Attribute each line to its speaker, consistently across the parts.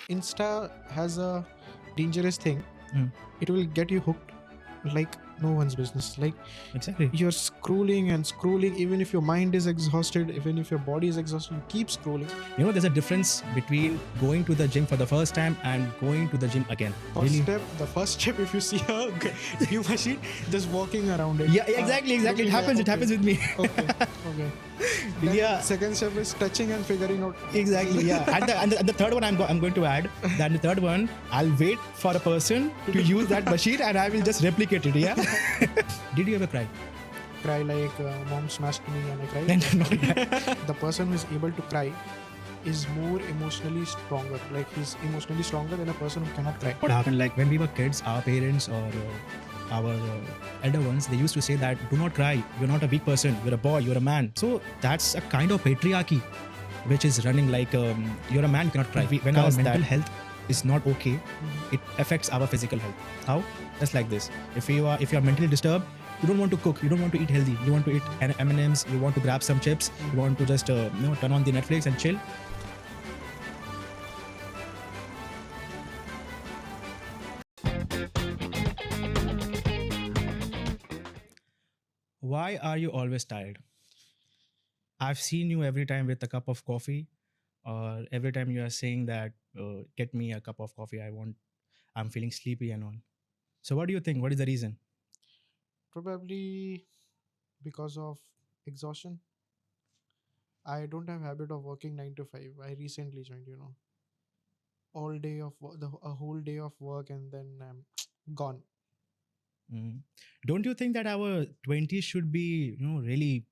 Speaker 1: Insta has a dangerous thing.
Speaker 2: Mm.
Speaker 1: It will get you hooked like no one's business. Like
Speaker 2: Exactly.
Speaker 1: you're scrolling and scrolling, even if your mind is exhausted, even if your body is exhausted, you keep scrolling.
Speaker 2: You know, there's a difference between going to the gym for the first time and going to the gym again.
Speaker 1: The first step, if you see a new machine, just walking around it.
Speaker 2: Yeah, exactly. It
Speaker 1: looking,
Speaker 2: happens.
Speaker 1: yeah,
Speaker 2: It happens with me.
Speaker 1: Okay, okay. Then
Speaker 2: Yeah.
Speaker 1: Second step is touching and figuring out.
Speaker 2: Exactly. Yeah. And the third one, I'm going to add that the third one, I'll wait for a person to use that machine and I will just replicate it. Yeah. Did you ever cry?
Speaker 1: Cry like mom smashed me and I cried.
Speaker 2: Not that.
Speaker 1: The person who is able to cry is more emotionally stronger. Like he's emotionally stronger than a person who cannot cry.
Speaker 2: What happened, like when we were kids, our parents or our elder ones, they used to say that do not cry, you're not a weak person, you're a boy, you're a man. So that's a kind of patriarchy which is running, like you're a man, you cannot cry. When our mental health is not okay, it affects our physical health. How? Just like this. If you are mentally disturbed, you don't want to cook, you don't want to eat healthy, you want to eat M&Ms, you want to grab some chips, you want to just turn on the Netflix and chill. Why are you always tired? I've seen you every time with a cup of coffee, or every time you are saying that, get me a cup of coffee, I'm feeling sleepy and all. So what do you think? What is the reason?
Speaker 1: Probably because of exhaustion. I don't have habit of working 9 to 5. I recently joined, all day of a whole day of work and then I'm gone.
Speaker 2: Mhm. Don't you think that our 20s should be, really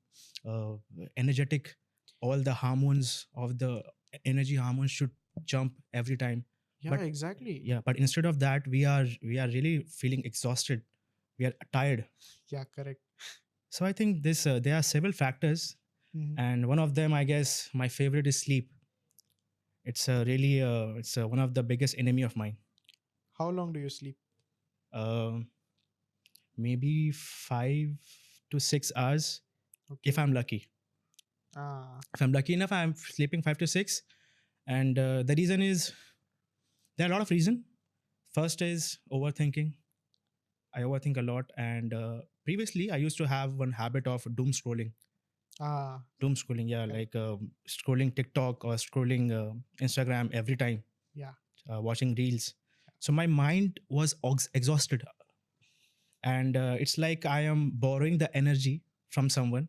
Speaker 2: uh, energetic? All the hormones of the energy hormones should jump every time.
Speaker 1: Yeah,
Speaker 2: But
Speaker 1: exactly.
Speaker 2: yeah, but instead of that, we are really feeling exhausted. We are tired.
Speaker 1: Yeah, correct.
Speaker 2: So I think there are several factors,
Speaker 1: Mhm.
Speaker 2: and one of them, I guess, my favorite is sleep. It's really it's one of the biggest enemy of mine.
Speaker 1: How long do you sleep?
Speaker 2: Um Maybe 5 to 6 hours if
Speaker 1: Okay.
Speaker 2: I'm lucky.
Speaker 1: Ah,
Speaker 2: If I'm lucky enough, I'm sleeping 5 to 6, and the reason is there are a lot of reasons. First is overthinking. I overthink a lot, and previously I used to have one habit of
Speaker 1: ah,
Speaker 2: doom scrolling. Yeah,
Speaker 1: correct.
Speaker 2: like scrolling TikTok or scrolling Instagram every time,
Speaker 1: Yeah.
Speaker 2: watching reels. So my mind was exhausted, and it's like I am borrowing the energy from someone,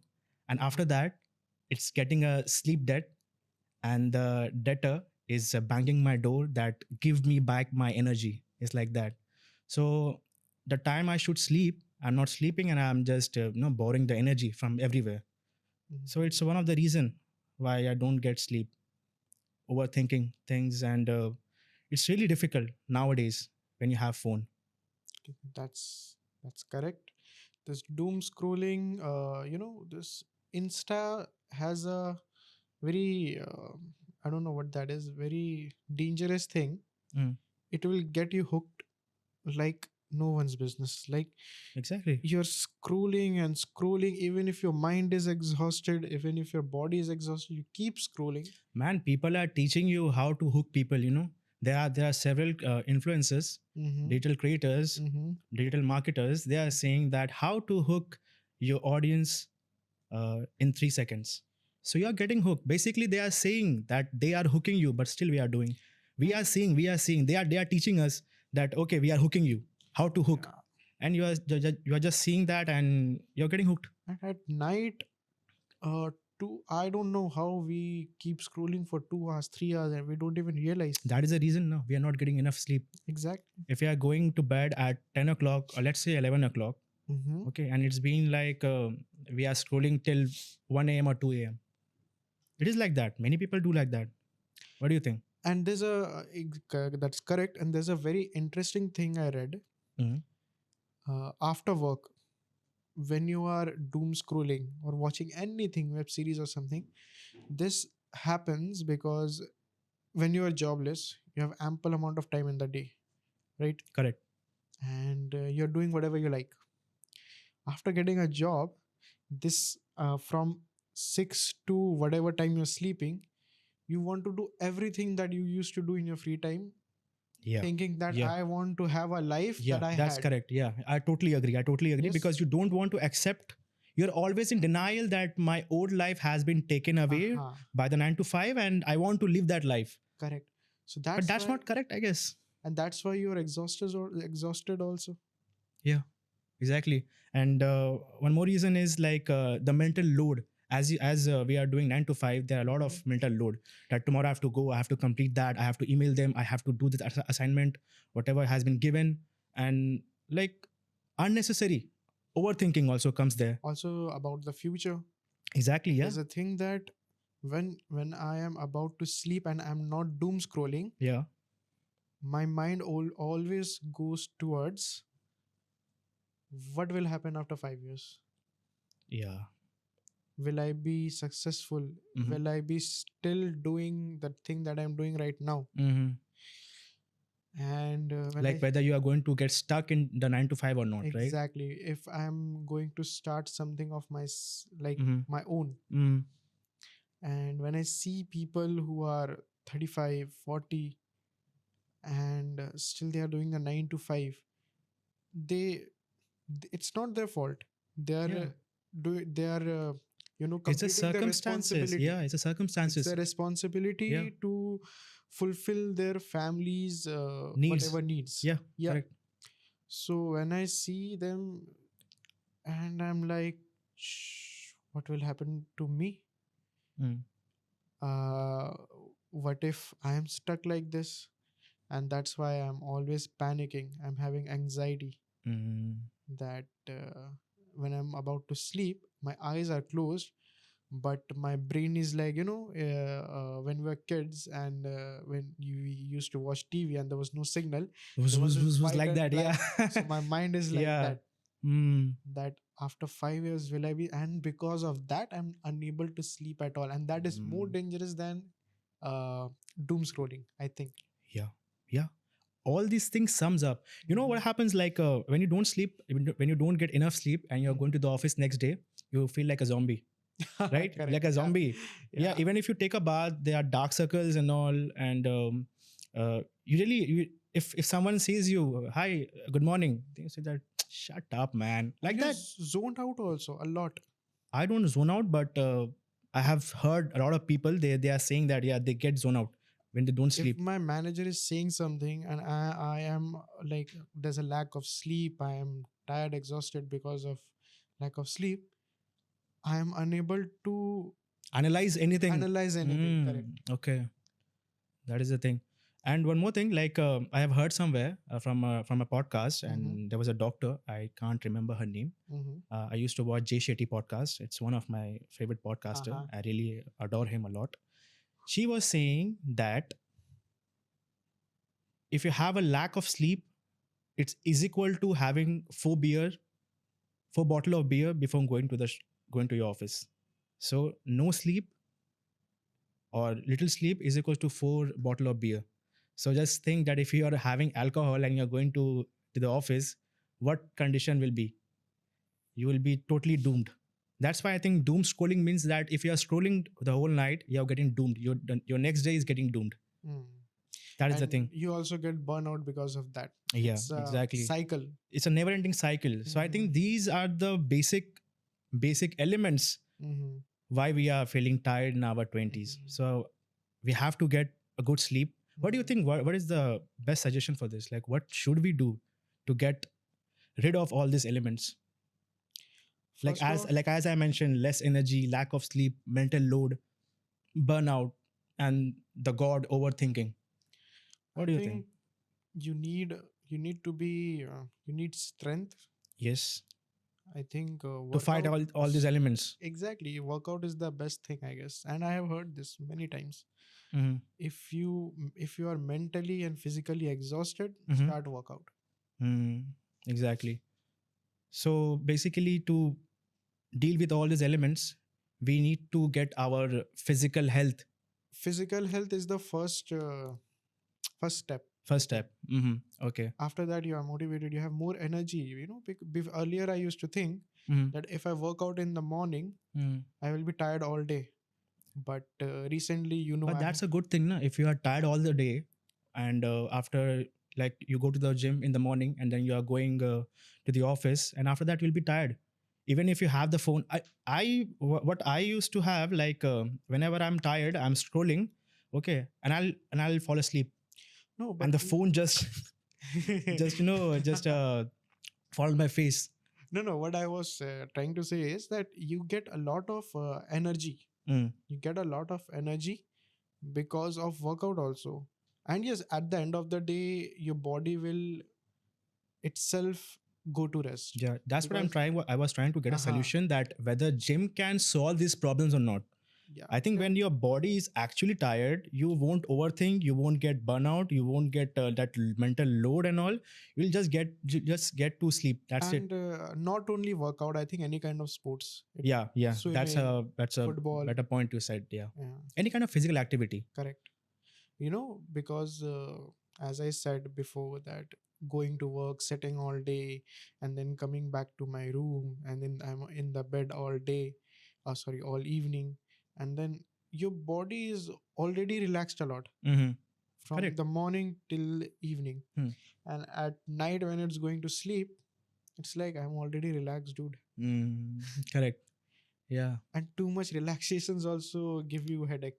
Speaker 2: and after that, it's getting a sleep debt, and the debtor is banging my door that give me back my energy. It's like that. So the time I should sleep, I'm not sleeping, and I'm just borrowing the energy from everywhere.
Speaker 1: Mhm.
Speaker 2: So it's one of the reason why I don't get sleep, overthinking things, and it's really difficult nowadays when you have phone.
Speaker 1: That's correct. This doom scrolling, this Insta has a very I don't know what that is, very dangerous thing.
Speaker 2: Mm,
Speaker 1: It will get you hooked like no one's business. Like
Speaker 2: exactly.
Speaker 1: you're scrolling and scrolling, even if your mind is exhausted, even if your body is exhausted, you keep scrolling.
Speaker 2: Man, people are teaching you how to hook people. There are several influencers,
Speaker 1: Mm-hmm.
Speaker 2: digital creators,
Speaker 1: Mm-hmm.
Speaker 2: digital marketers. They are saying that how to hook your audience in 3 seconds. So you are getting hooked. Basically, they are saying that they are hooking you, but still we are doing. We are seeing. They are teaching us that, okay, we are hooking you. How to hook,
Speaker 1: Yeah.
Speaker 2: and you are just seeing that, and you're getting hooked.
Speaker 1: And at night, uh, I don't know how we keep scrolling for 2 hours, 3 hours, and we don't even realize.
Speaker 2: That is the reason. No, we are not getting enough sleep.
Speaker 1: Exactly.
Speaker 2: If you are going to bed at 10 o'clock, or let's say 11 o'clock,
Speaker 1: Mm-hmm.
Speaker 2: okay, and it's been like we are scrolling till 1 a.m. or 2 a.m. It is like that. Many people do like that. What do you think?
Speaker 1: And that's correct. And there's a very interesting thing I read.
Speaker 2: Mhm.
Speaker 1: After work, when you are doom scrolling or watching anything, web series or something, this happens because when you are jobless, you have ample amount of time in the day, right?
Speaker 2: Correct.
Speaker 1: And you're doing whatever you like. After getting a job, this from 6 to whatever time you're sleeping, you want to do everything that you used to do in your free time
Speaker 2: Yeah.
Speaker 1: thinking that
Speaker 2: Yeah.
Speaker 1: I want to have a life
Speaker 2: Yeah,
Speaker 1: that I
Speaker 2: that's
Speaker 1: had.
Speaker 2: correct. Yeah, I totally agree. I totally agree,
Speaker 1: Yes.
Speaker 2: because you don't want to accept. You're always in denial that my old life has been taken away
Speaker 1: Uh-huh.
Speaker 2: by the 9 to 5, and I want to live that life.
Speaker 1: Correct. So
Speaker 2: But
Speaker 1: that's
Speaker 2: that's
Speaker 1: why,
Speaker 2: not correct, I guess.
Speaker 1: and that's why you're exhausted or exhausted also.
Speaker 2: Yeah, exactly. And one more reason is like the mental load. As we are doing 9 to 5, there are a lot of mental load. That tomorrow I have to go, I have to complete that, I have to email them, I have to do this assignment, whatever has been given, and like unnecessary overthinking also comes there.
Speaker 1: Also about the future.
Speaker 2: Exactly. Yeah.
Speaker 1: There's a thing that when I am about to sleep and I'm not doom scrolling,
Speaker 2: Yeah.
Speaker 1: my mind always goes towards what will happen after 5 years.
Speaker 2: Yeah.
Speaker 1: Will I be successful?
Speaker 2: Mhm.
Speaker 1: Will I be still doing the thing that I'm doing right now?
Speaker 2: Mm-hmm.
Speaker 1: And when
Speaker 2: Like whether you are going to get stuck in the 9 to 5 or not, right?
Speaker 1: exactly, if I'm going to start something of like
Speaker 2: Mm-hmm.
Speaker 1: my own,
Speaker 2: Mm.
Speaker 1: and when I see people who are 35, 40, and still they are doing the 9 to 5, they it's not their fault. They are
Speaker 2: Yeah.
Speaker 1: they are
Speaker 2: It's a
Speaker 1: completing their
Speaker 2: circumstances.
Speaker 1: responsibility.
Speaker 2: Yeah, it's a
Speaker 1: It's
Speaker 2: circumstances.
Speaker 1: their responsibility
Speaker 2: Yeah.
Speaker 1: to fulfill their families
Speaker 2: Needs.
Speaker 1: whatever needs.
Speaker 2: Yeah.
Speaker 1: Yeah.
Speaker 2: Correct.
Speaker 1: So when I see them and I'm like, Shh, what will happen to me?
Speaker 2: Mm.
Speaker 1: uh what if I am stuck like this? And that's why I'm always panicking, I'm having anxiety
Speaker 2: Mm.
Speaker 1: that when I'm about to sleep, my eyes are closed, but my brain is like, when we were kids and when we used to watch TV and there was no signal, there was this
Speaker 2: Was
Speaker 1: white
Speaker 2: like
Speaker 1: and
Speaker 2: that.
Speaker 1: black.
Speaker 2: Yeah.
Speaker 1: So my mind is like
Speaker 2: Yeah.
Speaker 1: that,
Speaker 2: Mm.
Speaker 1: that after 5 years will I be, and because of that I'm unable to sleep at all, and that is more
Speaker 2: Mm.
Speaker 1: dangerous than doom scrolling, I think.
Speaker 2: Yeah. Yeah. All these things sums up. You know what happens, like when you don't sleep, when you don't get enough sleep and you're going to the office next day, you feel like a zombie, right?
Speaker 1: Correct,
Speaker 2: Like a
Speaker 1: yeah.
Speaker 2: zombie. Yeah. Even if you take a bath, there are dark circles and all. And if someone sees you, hi, good morning, they say that, shut up, man, like
Speaker 1: You're
Speaker 2: that.
Speaker 1: zoned out also a lot.
Speaker 2: I don't zone out, but I have heard a lot of people, they are saying that, yeah, they get zone out when they don't
Speaker 1: If
Speaker 2: sleep.
Speaker 1: my manager is saying something and I am like, there's a lack of sleep, I am tired, exhausted because of lack of sleep, I am unable to
Speaker 2: Analyze anything.
Speaker 1: analyze anything. Correct.
Speaker 2: Okay, that is the thing. And one more thing, like I have heard somewhere from a podcast,
Speaker 1: Mm-hmm.
Speaker 2: and there was a doctor, I can't remember her name.
Speaker 1: Mm-hmm.
Speaker 2: I used to watch Jay Shetty podcast. It's one of my favorite podcaster.
Speaker 1: Uh-huh.
Speaker 2: I really adore him a lot. She was saying that if you have a lack of sleep, it's is equal to having four bottle of beer before going to your office. So no sleep or little sleep is equal to 4 bottle of beer. So just think that if you are having alcohol and you're going to the office, what condition will be? You will be totally doomed. That's why I think doom scrolling means that if you are scrolling the whole night, you're getting doomed. Your next day is getting doomed.
Speaker 1: Mm.
Speaker 2: That is the
Speaker 1: And
Speaker 2: thing.
Speaker 1: you also get burnout because of that.
Speaker 2: Yeah,
Speaker 1: It's a
Speaker 2: exactly.
Speaker 1: cycle.
Speaker 2: It's a never-ending cycle. So I think these are the basic elements
Speaker 1: Mm-hmm.
Speaker 2: why we are feeling tired in our 20s. So we have to get a good sleep. What do you think? What is the best suggestion for this? Like, what should we do to get rid of all these elements? Like as I mentioned, less energy, lack of sleep, mental load, burnout, and the god overthinking. What do you think?
Speaker 1: You need to be you need strength.
Speaker 2: Yes,
Speaker 1: I think
Speaker 2: to fight all these elements.
Speaker 1: Exactly, workout is the best thing, I guess, and I have heard this many times.
Speaker 2: Mm-hmm.
Speaker 1: If you are mentally and physically exhausted,
Speaker 2: Mm-hmm.
Speaker 1: start workout.
Speaker 2: Exactly. So basically, to deal with all these elements, we need to get our physical health.
Speaker 1: Physical health is the first step.
Speaker 2: First step. Mm-hmm. Okay.
Speaker 1: After that, you are motivated, you have more energy. Earlier I used to think
Speaker 2: Mm-hmm.
Speaker 1: that if I work out in the morning,
Speaker 2: Mm-hmm.
Speaker 1: I will be tired all day. But recently,
Speaker 2: But that's a good thing, na? If you are tired all the day, and after Like you go to the gym in the morning and then you are going to the office, and after that you'll be tired. Even if you have the phone, what I used to have, like whenever I'm tired, I'm scrolling, okay, and I'll fall asleep,
Speaker 1: No, but
Speaker 2: and the phone just just just fall on my face.
Speaker 1: no. What I was trying to say is that you get a lot of energy.
Speaker 2: Mm.
Speaker 1: You get a lot of energy because of workout also. And yes, at the end of the day, your body will itself go to rest
Speaker 2: Yeah, that's what
Speaker 1: because
Speaker 2: I was trying to get a
Speaker 1: uh-huh,
Speaker 2: solution, that whether gym can solve these problems or not.
Speaker 1: yeah,
Speaker 2: I think when your body is actually tired, you won't overthink, you won't get burnout, you won't get mental load and all. You'll just get to sleep. That's it.
Speaker 1: and not only workout, I think any kind of sports,
Speaker 2: Yeah, yeah. That's
Speaker 1: swimming,
Speaker 2: a
Speaker 1: football,
Speaker 2: better point you said. Yeah,
Speaker 1: yeah,
Speaker 2: any kind of physical activity.
Speaker 1: correct. Because as I said before, that going to work, sitting all day, and then coming back to my room, and then I'm in the bed all day, sorry, all evening, and then your body is already relaxed a lot
Speaker 2: Mm-hmm.
Speaker 1: from
Speaker 2: Correct.
Speaker 1: the morning till evening.
Speaker 2: Hmm.
Speaker 1: And at night when it's going to sleep, it's like I'm already relaxed, dude.
Speaker 2: Mm, correct. Yeah.
Speaker 1: And too much relaxations also give you headache.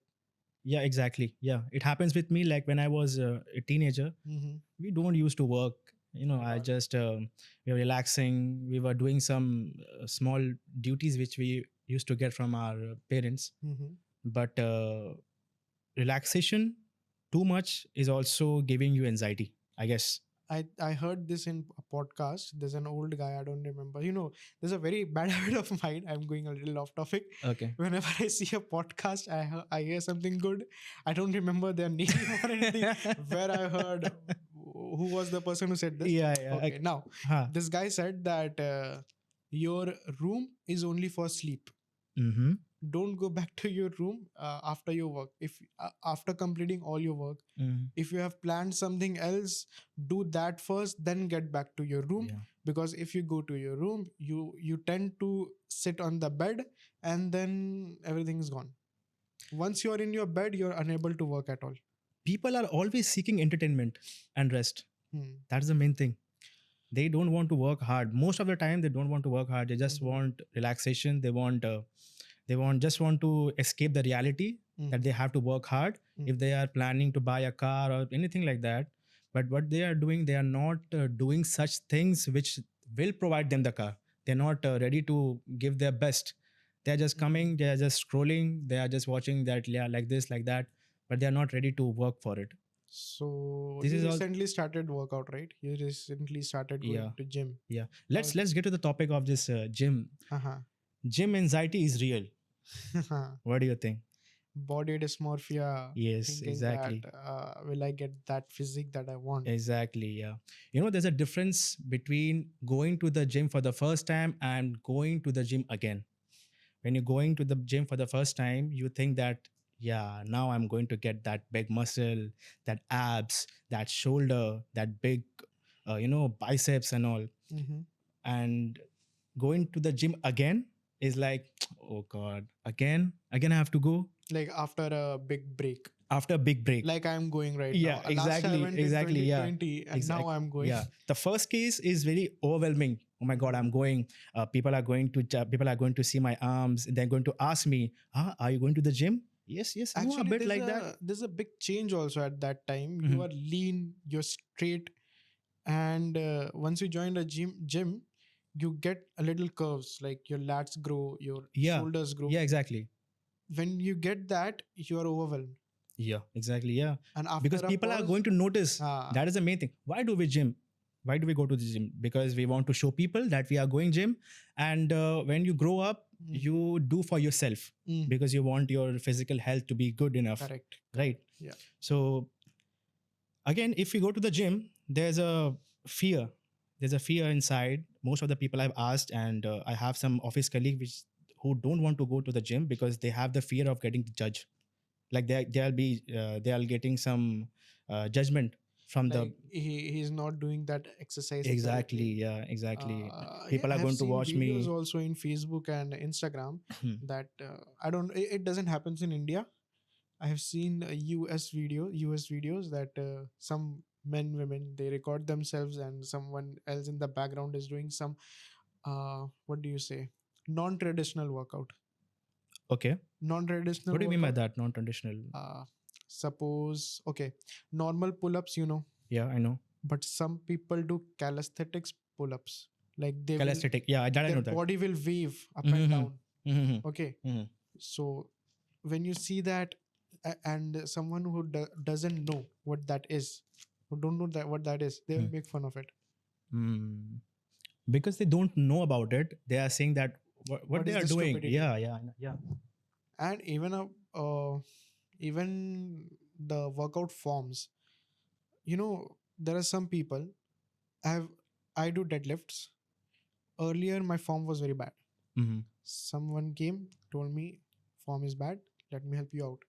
Speaker 2: Yeah, exactly. Yeah, it happens with me. Like when I was a teenager,
Speaker 1: Mm-hmm.
Speaker 2: we don't used to work.
Speaker 1: At
Speaker 2: I
Speaker 1: all.
Speaker 2: just we were relaxing. We were doing some small duties which we used to get from our parents.
Speaker 1: Mm-hmm.
Speaker 2: But relaxation too much is also giving you anxiety, I guess.
Speaker 1: I heard this in a podcast. There's an old guy, I don't remember. There's a very bad habit of mine. I'm going a little off topic.
Speaker 2: Okay.
Speaker 1: Whenever I see a podcast, I hear something good. I don't remember their name or anything. Where I heard who was the person who said this.
Speaker 2: Yeah, yeah.
Speaker 1: Okay, now
Speaker 2: Huh.
Speaker 1: this guy said that your room is only for sleep.
Speaker 2: Mm-hmm.
Speaker 1: Don't go back to your room after your work. If after completing all your work,
Speaker 2: Mm-hmm.
Speaker 1: if you have planned something else, do that first, then get back to your room.
Speaker 2: Yeah.
Speaker 1: Because if you go to your room, you tend to sit on the bed, and then everything is gone. Once you're in your bed, you're unable to work at all.
Speaker 2: People are always seeking entertainment and rest.
Speaker 1: Hmm.
Speaker 2: That's the main thing. They don't want to work hard. Most of the time, they don't want to work hard. They just
Speaker 1: Mhm.
Speaker 2: want relaxation. They just want to escape the reality that
Speaker 1: Mhm.
Speaker 2: they have to work hard if
Speaker 1: Mhm.
Speaker 2: they are planning to buy a car or anything like that. But what they are doing, they are not doing such things which will provide them the car. They're not ready to give their best. They are just coming, they are just scrolling, they are just watching that, yeah, like this, like that, but they are not ready to work for it.
Speaker 1: So
Speaker 2: This
Speaker 1: he
Speaker 2: is all.
Speaker 1: recently started workout, right? He recently started
Speaker 2: Yeah,
Speaker 1: going to gym.
Speaker 2: yeah. Let's get to the topic of this gym.
Speaker 1: Uh-huh.
Speaker 2: Gym anxiety is real. What do you think?
Speaker 1: Body dysmorphia,
Speaker 2: Yes,
Speaker 1: thinking that
Speaker 2: exactly.
Speaker 1: will I get that physique that I want?
Speaker 2: Exactly, yeah. There's a difference between going to the gym for the first time and going to the gym again. When you're going to the gym for the first time, you think that, yeah, now I'm going to get that big muscle, that abs, that shoulder, that big, biceps and all.
Speaker 1: Mm-hmm.
Speaker 2: And going to the gym again is like, oh God, again I have to go
Speaker 1: Like after a big break,
Speaker 2: after a big break.
Speaker 1: like I'm going right
Speaker 2: Yeah,
Speaker 1: now. Last I
Speaker 2: exactly,
Speaker 1: went in
Speaker 2: exactly, yeah.
Speaker 1: 2020, and now I'm going.
Speaker 2: Yeah, the first case is very overwhelming. Oh my God, I'm going. People are going to see my arms. They're going to ask me, are you going to the gym? Yes, yes, a
Speaker 1: Actually,
Speaker 2: bit like that.
Speaker 1: there's a big change also at that time. You
Speaker 2: Mhm.
Speaker 1: are lean, you're straight, and once you join a gym, you get a little curves. Like your lats grow, your
Speaker 2: Yeah,
Speaker 1: shoulders grow.
Speaker 2: yeah, exactly.
Speaker 1: When you get that, you are overwhelmed.
Speaker 2: Yeah, exactly. Yeah,
Speaker 1: And after
Speaker 2: because
Speaker 1: a
Speaker 2: people are
Speaker 1: pause,
Speaker 2: going to notice.
Speaker 1: ah,
Speaker 2: That is the main thing. Why do we gym? Why do we go to the gym? Because we want to show people that we are going gym. And when you grow up,
Speaker 1: mm,
Speaker 2: you do for yourself
Speaker 1: mm,
Speaker 2: because you want your physical health to be good enough,
Speaker 1: correct.
Speaker 2: right?
Speaker 1: Yeah.
Speaker 2: So again, if you go to the gym, there's a fear. There's a fear inside. Most of the people I've asked, and I have some office colleagues who don't want to go to the gym because they have the fear of getting judged. Like they are getting some judgment from the.
Speaker 1: Like he's not doing that exercise
Speaker 2: Exactly,
Speaker 1: correctly.
Speaker 2: yeah, exactly.
Speaker 1: Yeah,
Speaker 2: People
Speaker 1: I
Speaker 2: are
Speaker 1: have
Speaker 2: going to
Speaker 1: seen
Speaker 2: watch
Speaker 1: videos
Speaker 2: me.
Speaker 1: also in Facebook and Instagram that I don't. It doesn't happens in India. I have seen US videos that some men, women, they record themselves and someone else in the background is doing some what do you say, non-traditional workout.
Speaker 2: Okay.
Speaker 1: Non-traditional
Speaker 2: What do you mean by
Speaker 1: workout,
Speaker 2: that? Non-traditional.
Speaker 1: uh, suppose, okay, normal pull-ups,
Speaker 2: Yeah, I know.
Speaker 1: but some people do calisthenics pull-ups, like they will,
Speaker 2: Calisthenic. Yeah, that I
Speaker 1: their
Speaker 2: know that.
Speaker 1: body will wave up and
Speaker 2: Mm-hmm.
Speaker 1: down.
Speaker 2: Mm-hmm.
Speaker 1: Okay,
Speaker 2: Mm-hmm.
Speaker 1: so when you see that, and someone who doesn't know what that is, who don't know that what that is, they will make fun of it.
Speaker 2: Mm. Because they don't know about it, they are saying that what
Speaker 1: What
Speaker 2: they
Speaker 1: is
Speaker 2: are
Speaker 1: the
Speaker 2: doing.
Speaker 1: stupidity?
Speaker 2: Yeah, yeah, yeah.
Speaker 1: And even the workout forms, there are some people, i have I do deadlifts. Earlier my form was very bad.
Speaker 2: Mm-hmm.
Speaker 1: Someone came, told me form is bad, let me help you out.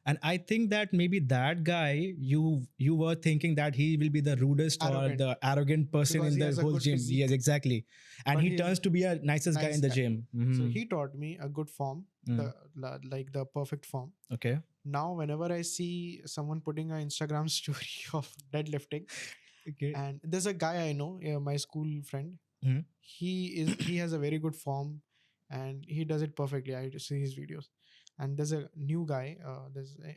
Speaker 2: And I think that maybe that guy, you were thinking that he will be the rudest or
Speaker 1: Arrogant,
Speaker 2: the arrogant person
Speaker 1: because
Speaker 2: in
Speaker 1: he
Speaker 2: the
Speaker 1: has a
Speaker 2: whole
Speaker 1: good
Speaker 2: gym. Yes,
Speaker 1: physique,
Speaker 2: exactly. And
Speaker 1: but
Speaker 2: he
Speaker 1: he's
Speaker 2: turns to be a nicest guy
Speaker 1: nice
Speaker 2: in the
Speaker 1: guy.
Speaker 2: gym.
Speaker 1: So
Speaker 2: Mm-hmm.
Speaker 1: he taught me a good form,
Speaker 2: Mm.
Speaker 1: like the perfect form.
Speaker 2: Okay.
Speaker 1: Now whenever I see someone putting an Instagram story of deadlifting,
Speaker 2: Okay.
Speaker 1: and there's a guy I know, my school friend,
Speaker 2: Mhm.
Speaker 1: he has a very good form and he does it perfectly. I see his videos. And there's a new guy,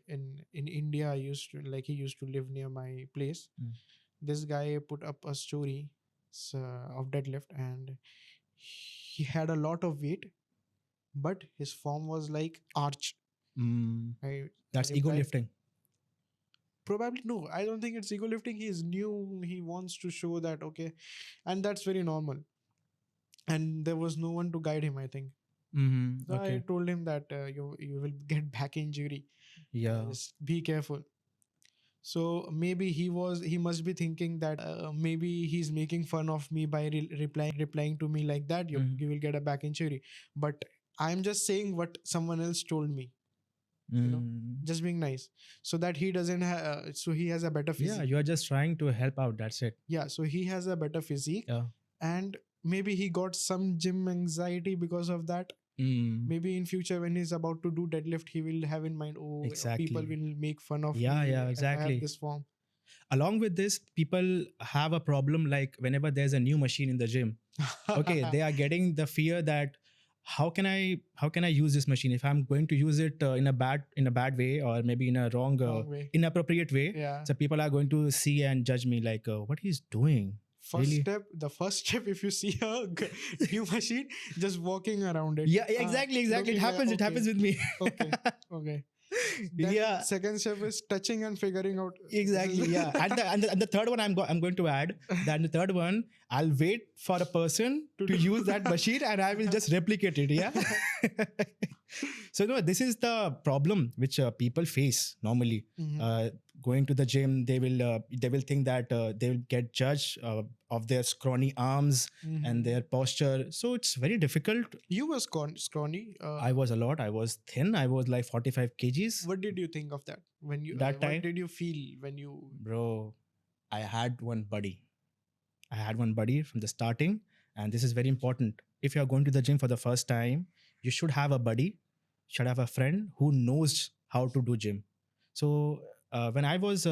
Speaker 1: in India. I used to, like, he used to live near my place.
Speaker 2: Mm.
Speaker 1: This guy put up a story, of deadlift, and he had a lot of weight, but his form was like arch.
Speaker 2: Mm.
Speaker 1: I
Speaker 2: That's ego
Speaker 1: replied,
Speaker 2: lifting.
Speaker 1: probably no, I don't think it's ego lifting. He is new, he wants to show that, okay, and that's very normal. And there was no one to guide him, I think.
Speaker 2: Mm-hmm.
Speaker 1: So I
Speaker 2: Okay.
Speaker 1: told him that, you will get back injury.
Speaker 2: Yeah.
Speaker 1: Just be careful. So maybe he must be thinking that, maybe he's making fun of me by replying to me like that. You
Speaker 2: Mhm.
Speaker 1: you will get a back injury. But I'm just saying what someone else told me.
Speaker 2: Mm.
Speaker 1: Just being nice, so that he doesn't have. So he has a better
Speaker 2: Yeah,
Speaker 1: physique.
Speaker 2: you are just trying to help out. That's it.
Speaker 1: Yeah. So he has a better physique,
Speaker 2: Yeah.
Speaker 1: and maybe he got some gym anxiety because of that.
Speaker 2: Mm.
Speaker 1: Maybe in future when he's about to do deadlift, he will have in mind, oh, people
Speaker 2: Exactly.
Speaker 1: will make fun of
Speaker 2: Yeah,
Speaker 1: me
Speaker 2: yeah,
Speaker 1: if I have
Speaker 2: exactly.
Speaker 1: this form.
Speaker 2: Along with this, people have a problem like whenever there's a new machine in the gym. Okay, they are getting the fear that how can I use this machine if I'm going to use it in a bad way, or maybe in a wrong
Speaker 1: Wrong way.
Speaker 2: inappropriate way.
Speaker 1: Yeah.
Speaker 2: So people are going to see and judge me like what he's doing. Really?
Speaker 1: The first step, if you see a new machine, just walking around it.
Speaker 2: Yeah, exactly. It
Speaker 1: looking like,
Speaker 2: happens. It
Speaker 1: okay,
Speaker 2: happens with me.
Speaker 1: okay, okay. Then
Speaker 2: Yeah.
Speaker 1: second step is touching and figuring out.
Speaker 2: Exactly. Yeah. And the third one I'm going to add that the third one I'll wait for a person to use that machine and I will just replicate it. Yeah. So no, this is the problem which people face normally.
Speaker 1: Mhm.
Speaker 2: Going to the gym, they will think that they will get judged of their scrawny arms
Speaker 1: Mhm.
Speaker 2: and their posture. So it's very difficult.
Speaker 1: You were scrawny.
Speaker 2: I was a lot. I was thin. I was like 45 kgs.
Speaker 1: What did you think of that when you?
Speaker 2: That time?
Speaker 1: What did you feel when you?
Speaker 2: Bro, I had one buddy. I had one buddy from the starting, and this is very important. If you are going to the gym for the first time, you should have a buddy, should have a friend who knows how to do gym. So when I was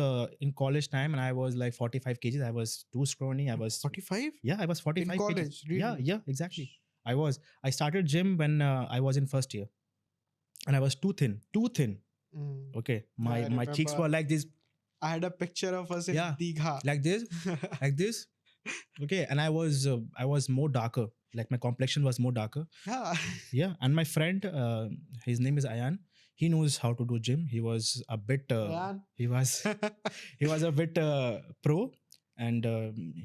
Speaker 2: in college time and I was like 45 kgs, I was too scrawny. I was
Speaker 1: 45
Speaker 2: I was 45
Speaker 1: in
Speaker 2: kgs.
Speaker 1: college. Really?
Speaker 2: Yeah, exactly. I started gym when I was in first year, and I was too thin.
Speaker 1: Mm.
Speaker 2: Okay,
Speaker 1: I
Speaker 2: my cheeks
Speaker 1: remember.
Speaker 2: were like this,
Speaker 1: I had a picture of us in
Speaker 2: Yeah.
Speaker 1: Digha.
Speaker 2: like this, like this. Okay, and I was more darker. Like my complexion was more darker.
Speaker 1: Yeah.
Speaker 2: Yeah, and my friend, his name is Ayan. He knows how to do gym. He was a bit.
Speaker 1: Ayan.
Speaker 2: He was he was a bit pro, and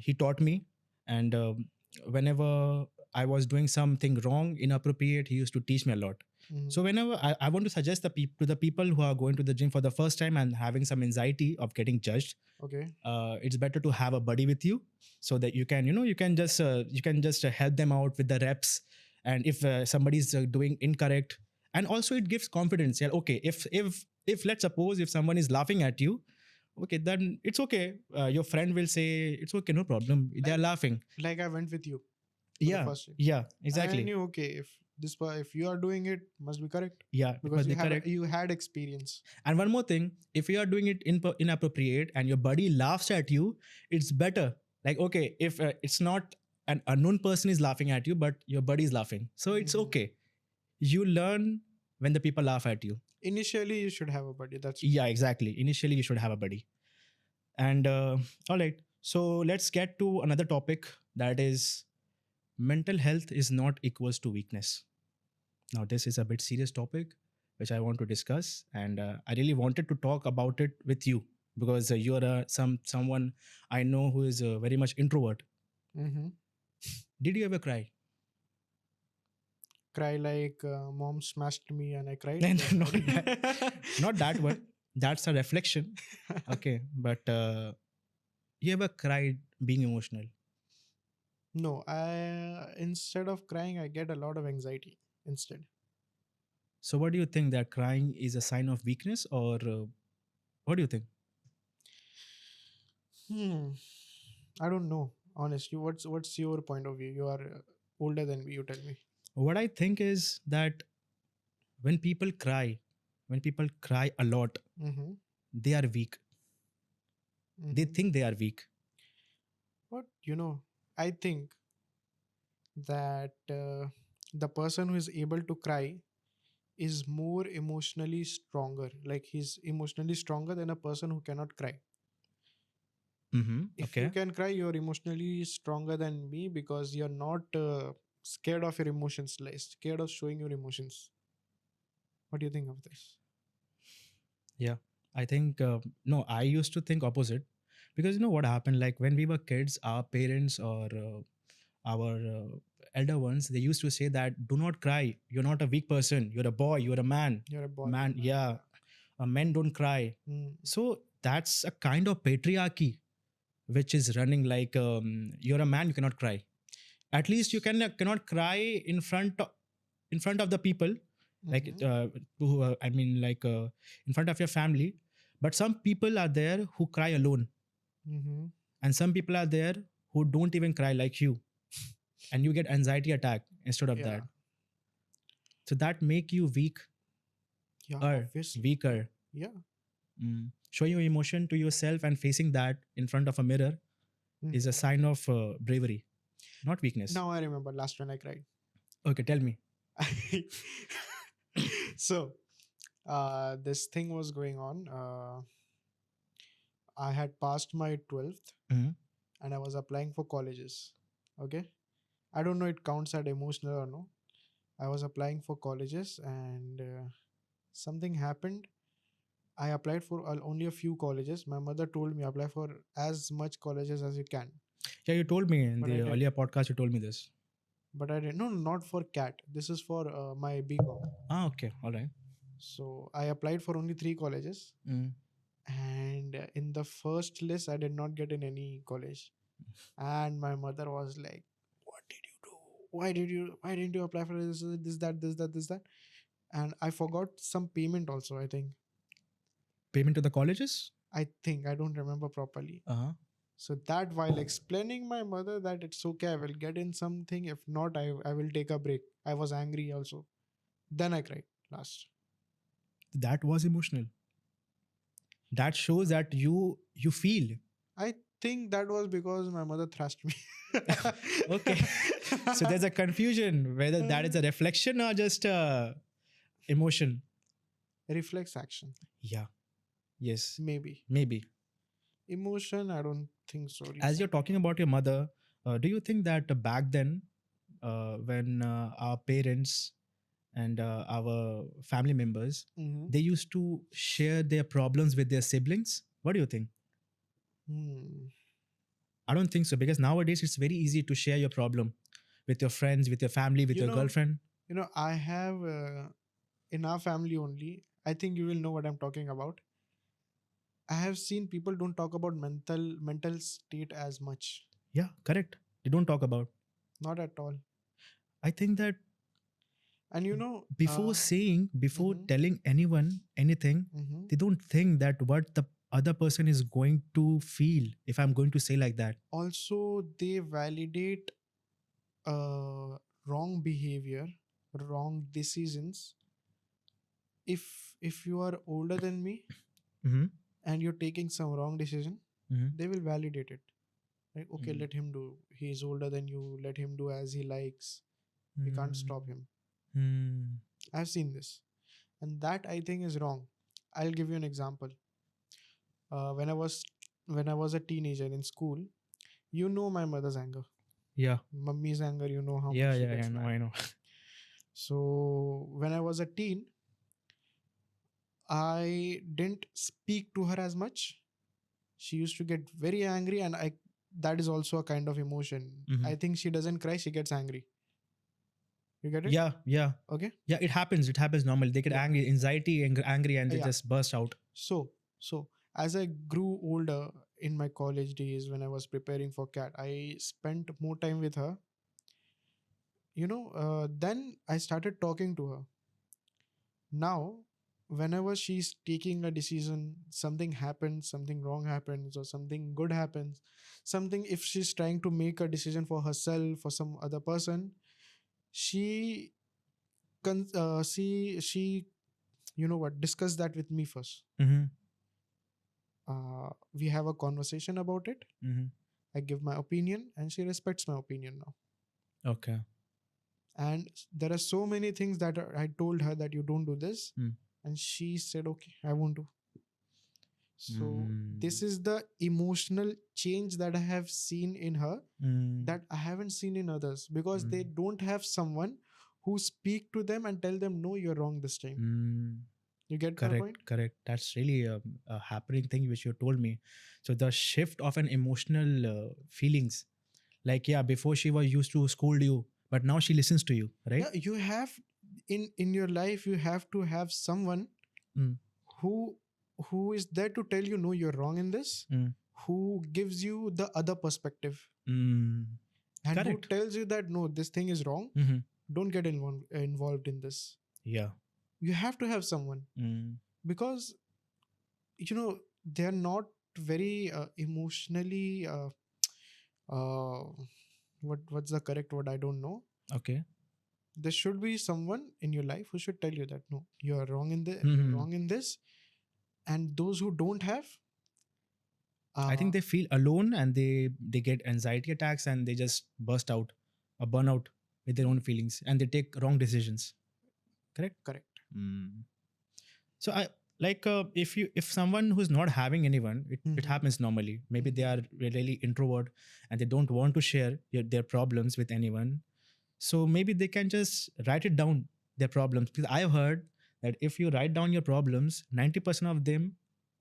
Speaker 2: he taught me. And whenever I was doing something wrong, inappropriate, he used to teach me a lot.
Speaker 1: Mhm.
Speaker 2: So whenever I want to suggest to the people who are going to the gym for the first time and having some anxiety of getting judged,
Speaker 1: Okay.
Speaker 2: it's better to have a buddy with you, so that you can just help them out with the reps. And if somebody's doing incorrect, and also it gives confidence. Yeah, okay, if let's suppose if someone is laughing at you, okay, then it's okay. Your friend will say it's okay, no problem. They are laughing.
Speaker 1: Like I went with you. For the
Speaker 2: Yeah,
Speaker 1: first time.
Speaker 2: yeah,
Speaker 1: I
Speaker 2: exactly.
Speaker 1: knew, okay, if if you are doing it, must be correct
Speaker 2: Yeah, it
Speaker 1: because
Speaker 2: must be correct.
Speaker 1: you had experience.
Speaker 2: And one more thing, if you are doing it inappropriate and your buddy laughs at you, it's better. Like, okay, if it's not an unknown person is laughing at you, but your buddy is laughing. So it's
Speaker 1: Mhm.
Speaker 2: okay. You learn when the people laugh at you.
Speaker 1: Initially, you should have a buddy. That's
Speaker 2: Yeah, exactly. Initially, you should have a buddy. And all right. So let's get to another topic, that is mental health is not equals to weakness. Now, this is a bit serious topic which I want to discuss, and I really wanted to talk about it with you because you are someone I know who is very much introvert.
Speaker 1: hmm
Speaker 2: Did you ever cry?
Speaker 1: cry like mom smashed me and I cried.
Speaker 2: No,
Speaker 1: That's
Speaker 2: not
Speaker 1: what
Speaker 2: that. Not that one. That's a reflection. Okay, but you ever cried being emotional?
Speaker 1: No, I instead of crying, I get a lot of anxiety instead.
Speaker 2: So, what do you think, that crying is a sign of weakness, or what do you think?
Speaker 1: Hmm. I don't know. Honestly, what's your point of view? You are older than me. You tell me.
Speaker 2: What I think is that when people cry, when people cry a lot,
Speaker 1: Mm-hmm.
Speaker 2: they are weak. They
Speaker 1: Mm-hmm.
Speaker 2: think they are weak.
Speaker 1: But I think that the person who is able to cry is more emotionally stronger. Like he's emotionally stronger than a person who cannot cry. If you
Speaker 2: Okay.
Speaker 1: can cry, you're emotionally stronger than me because you're not scared of your emotions, like scared of showing your emotions. What do you think of this?
Speaker 2: Yeah. I think, no, I used to think opposite, because you know what happened? Like when we were kids, our parents or our elder ones, they used to say that do not cry. You're not a weak person. You're a boy. You're a man.
Speaker 1: You're a boy, you're a
Speaker 2: Man,
Speaker 1: man.
Speaker 2: yeah. Men don't cry.
Speaker 1: Yeah. Mm.
Speaker 2: So that's a kind of patriarchy which is running, like you're a man, you cannot cry. At least you cannot cry in front of the people, like
Speaker 1: Mm-hmm.
Speaker 2: I mean, like in front of your family. But some people are there who cry alone,
Speaker 1: Mm-hmm.
Speaker 2: and some people are there who don't even cry like you, and you get anxiety attack instead of
Speaker 1: Yeah.
Speaker 2: that. So that make you weak
Speaker 1: Yeah.
Speaker 2: or
Speaker 1: Obviously.
Speaker 2: weaker.
Speaker 1: Yeah.
Speaker 2: Showing your emotion to yourself and facing that in front of a mirror is a
Speaker 1: Mm-hmm.
Speaker 2: sign of bravery, not weakness.
Speaker 1: Now I remember last when I cried.
Speaker 2: Okay, tell me.
Speaker 1: So, this thing was going on. I had passed my 12th
Speaker 2: Mhm.
Speaker 1: and I was applying for colleges. Okay. I don't know it counts as emotional or no. I was applying for colleges and something happened. I applied for only a few colleges. My mother told me apply for as much colleges as you can,
Speaker 2: Yeah, you told me in
Speaker 1: but I
Speaker 2: the
Speaker 1: didn't.
Speaker 2: earlier podcast. You told me this.
Speaker 1: But I didn't. No, not for CAT. This is for my BCom.
Speaker 2: Ah, okay, all right.
Speaker 1: So I applied for only three colleges,
Speaker 2: Mm.
Speaker 1: and in the first list, I did not get in any college. And my mother was like, "What did you do? Why didn't you apply for this, that?" And I forgot some payment also.
Speaker 2: Payment to the colleges.
Speaker 1: I don't remember properly.
Speaker 2: Uh-huh.
Speaker 1: So that while explaining my mother that it's okay, I will get in something. If not, I will take a break. I was angry also. Then I cried last.
Speaker 2: That was emotional. That shows that you feel.
Speaker 1: I think that was because my mother thrashed me.
Speaker 2: Okay. So there's a confusion whether that is a reflection or just emotion.
Speaker 1: Reflex action.
Speaker 2: Yeah. Yes.
Speaker 1: Maybe.
Speaker 2: Maybe.
Speaker 1: Emotion, I don't think so.
Speaker 2: As you're talking about your mother, do you think that back then, when our parents and our family members,
Speaker 1: Mm-hmm.
Speaker 2: they used to share their problems with their siblings? What do you think?
Speaker 1: Hmm.
Speaker 2: I don't think so, because nowadays it's very easy to share your problem with your friends, with your family, with
Speaker 1: You
Speaker 2: your
Speaker 1: know,
Speaker 2: girlfriend.
Speaker 1: I have in our family only. I think you will know what I'm talking about. I have seen people don't talk about mental state as much.
Speaker 2: Yeah, correct. They don't talk about.
Speaker 1: Not at all.
Speaker 2: I think that
Speaker 1: And
Speaker 2: before
Speaker 1: mhm,
Speaker 2: telling anyone anything,
Speaker 1: mhm.
Speaker 2: they don't think that what the other person is going to feel if I'm going to say like that.
Speaker 1: Also they validate wrong behavior wrong decisions, if you are older than me
Speaker 2: Mm-hmm.
Speaker 1: and you're taking some wrong decision,
Speaker 2: Mm-hmm.
Speaker 1: they will validate it. Like, okay,
Speaker 2: Mm.
Speaker 1: let him do. He's older than you. Let him do as he likes. We can't stop him.
Speaker 2: Mm.
Speaker 1: I've seen this, and that I think is wrong. I'll give you an example. When I was a teenager in school, you know my mother's anger,
Speaker 2: Yeah.
Speaker 1: mummy's anger. You know how
Speaker 2: Yeah.
Speaker 1: much she
Speaker 2: Yeah. I
Speaker 1: gets
Speaker 2: know.
Speaker 1: mad.
Speaker 2: I know.
Speaker 1: So when I was a teen, I didn't speak to her as much. She used to get very angry, and I that is also a kind of emotion.
Speaker 2: Mm-hmm.
Speaker 1: I think she doesn't cry, she gets angry. You get it?
Speaker 2: Yeah. Yeah.
Speaker 1: Okay.
Speaker 2: Yeah. It happens. It happens normally. They get
Speaker 1: Yeah.
Speaker 2: angry, anxiety, angry, and they
Speaker 1: Yeah.
Speaker 2: just burst out.
Speaker 1: So as I grew older in my college days, when I was preparing for CAT, I spent more time with her. Then I started talking to her. Now, whenever she's taking a decision, something happens, something wrong happens, or something good happens, something, if she's trying to make a decision for herself or some other person, she she discuss that with me first.
Speaker 2: Mm-hmm.
Speaker 1: We have a conversation about it.
Speaker 2: Mm-hmm.
Speaker 1: I give my opinion, and she respects my opinion now.
Speaker 2: Okay.
Speaker 1: And there are so many things that I told her that you don't do this,
Speaker 2: Mm.
Speaker 1: and she said, okay, I won't do. So this
Speaker 2: Mm.
Speaker 1: is the emotional change that I have seen in her,
Speaker 2: Mm.
Speaker 1: that I haven't seen in others, because they
Speaker 2: Mm.
Speaker 1: don't have someone who speak to them and tell them, no, you're wrong this time.
Speaker 2: Mm.
Speaker 1: You get my
Speaker 2: Correct,
Speaker 1: point?
Speaker 2: correct. That's really a happening thing which you told me. So the shift of an emotional feelings, like yeah, before she was used to scold you, but now she listens to you, right?
Speaker 1: Yeah, you have in your life, you have to have someone
Speaker 2: Mm.
Speaker 1: who is there to tell you, no, you're wrong in this,
Speaker 2: Mm.
Speaker 1: who gives you the other perspective,
Speaker 2: Mm.
Speaker 1: and who
Speaker 2: Correct.
Speaker 1: tells you that, no, this thing is wrong,
Speaker 2: Mm-hmm.
Speaker 1: don't get involved in this.
Speaker 2: Yeah.
Speaker 1: You have to have someone,
Speaker 2: Mm.
Speaker 1: because they're not very emotionally uh, what's the correct word, I don't know.
Speaker 2: Okay.
Speaker 1: There should be someone in your life who should tell you that, no, you are wrong in
Speaker 2: Mm-hmm.
Speaker 1: wrong in this. And those who don't have,
Speaker 2: I
Speaker 1: uh,
Speaker 2: think they feel alone and they get anxiety attacks and they just burst out, a burnout with their own feelings and they take wrong decisions. Correct.
Speaker 1: correct.
Speaker 2: Mm. So I like if someone who's not having anyone, it
Speaker 1: Mhm.
Speaker 2: happens normally. Maybe they
Speaker 1: Mhm.
Speaker 2: are really introvert and they don't want to share their problems with anyone. So maybe they can just write it down, their problems. Because I've heard that if you write down your problems, 90% of them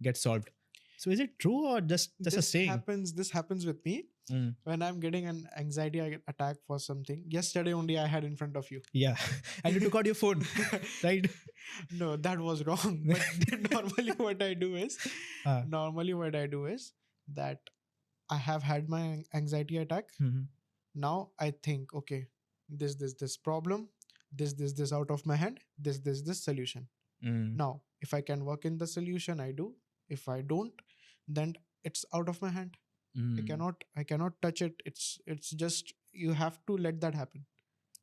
Speaker 2: get solved. So is it true or just a saying?
Speaker 1: This happens with me
Speaker 2: Mm.
Speaker 1: when I'm getting an anxiety attack for something. Yesterday only I had in front of you.
Speaker 2: Yeah, and you took out your phone, right?
Speaker 1: No, that was wrong. But
Speaker 2: Uh,
Speaker 1: normally what I do is that I have had my anxiety attack.
Speaker 2: mhm.
Speaker 1: Now I think, okay, this problem, this out of my hand, this solution.
Speaker 2: Mm.
Speaker 1: Now, if I can work in the solution, I do. If I don't, then it's out of my hand.
Speaker 2: Mm.
Speaker 1: I cannot touch it. It's just, you have to let that happen.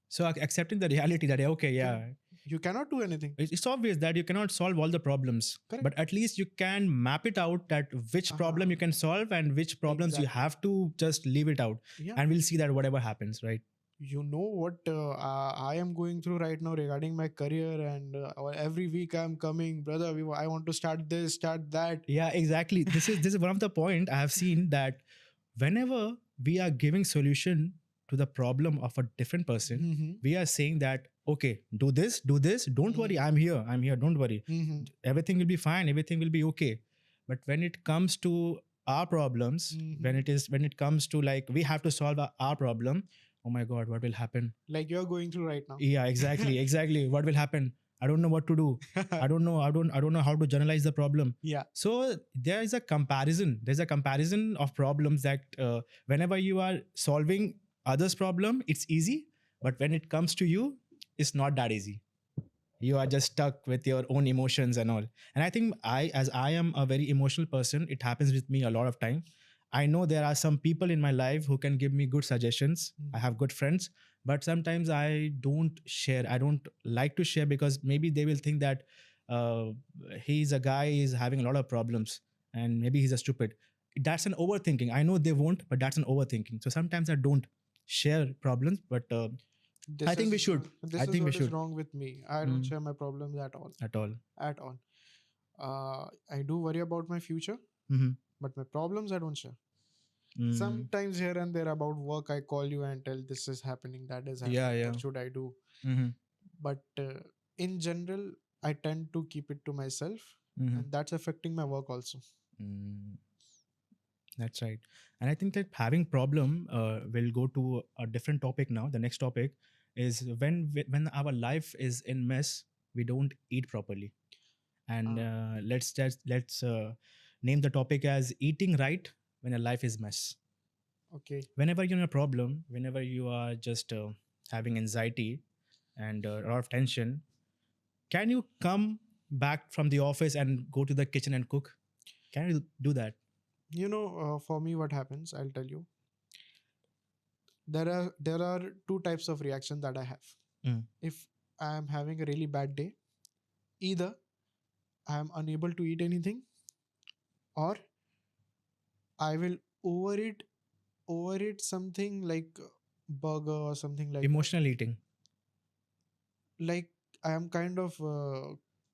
Speaker 2: So accepting the reality that okay, yeah,
Speaker 1: You cannot do anything.
Speaker 2: it's obvious that you cannot solve all the problems,
Speaker 1: Correct.
Speaker 2: but at least you can map it out that which problem
Speaker 1: Uh-huh.
Speaker 2: you can solve and which problems you
Speaker 1: Exactly.
Speaker 2: have to just leave it out,
Speaker 1: Yeah.
Speaker 2: and we'll see that whatever happens, right?
Speaker 1: You know what I am going through right now regarding my career, and every week I'm coming, brother. I want to start this, start that.
Speaker 2: Yeah, exactly. This is one of the point I have seen, that whenever we are giving solution to the problem of a different person,
Speaker 1: Mhm.
Speaker 2: we are saying that okay, do this, don't worry,
Speaker 1: Mhm.
Speaker 2: I'm here, don't worry,
Speaker 1: Mhm.
Speaker 2: everything will be fine, everything will be okay. But when it comes to our problems,
Speaker 1: Mhm.
Speaker 2: when it comes to like we have to solve our problem, oh my god, what will happen?
Speaker 1: Like you're going through right now.
Speaker 2: Yeah, exactly, what will happen? I don't know what to do. I don't know how to generalize the problem.
Speaker 1: Yeah.
Speaker 2: So there's a comparison of problems that whenever you are solving others problem, it's easy, but when it comes to you, it's not that easy. You are just stuck with your own emotions and all. And I think I am a very emotional person. It happens with me a lot of time. I know there are some people in my life who can give me good suggestions. I
Speaker 1: Mhm.
Speaker 2: have good friends, but sometimes I don't share. I don't like to share because maybe they will think that uh, he's a guy is having a lot of problems and maybe he's a stupid. That's an overthinking. I know they won't, but that's an overthinking. So sometimes I don't share problems, but I
Speaker 1: This
Speaker 2: think we
Speaker 1: is
Speaker 2: should. I
Speaker 1: this is
Speaker 2: think we
Speaker 1: what is
Speaker 2: should.
Speaker 1: wrong with me. I don't
Speaker 2: Mm,
Speaker 1: share my problems at all.
Speaker 2: at all.
Speaker 1: At all. I do worry about my future,
Speaker 2: Mm-hmm.
Speaker 1: but my problems I don't share.
Speaker 2: Mm,
Speaker 1: Sometimes here and there about work, I call you and tell this is happening, that is
Speaker 2: yeah,
Speaker 1: happening.
Speaker 2: yeah.
Speaker 1: What should I do?
Speaker 2: Mm-hmm.
Speaker 1: But in general, I tend to keep it to myself,
Speaker 2: Mm-hmm.
Speaker 1: and that's affecting my work also.
Speaker 2: Mm, that's right. And I think that having problem will go to a different topic now. The next topic is when our life is in mess, we don't eat properly. And
Speaker 1: Uh,
Speaker 2: let's name the topic as eating right when your life is mess.
Speaker 1: okay.
Speaker 2: Whenever you're in a problem, whenever you are just having anxiety and a lot of tension, can you come back from the office and go to the kitchen and cook? Can you do that?
Speaker 1: For me, what happens? I'll tell you. There are two types of reaction that I have.
Speaker 2: Mm.
Speaker 1: If I am having a really bad day, either I am unable to eat anything, or I will overeat overeat something like burger or something like that.
Speaker 2: Emotional eating.
Speaker 1: Like I am kind of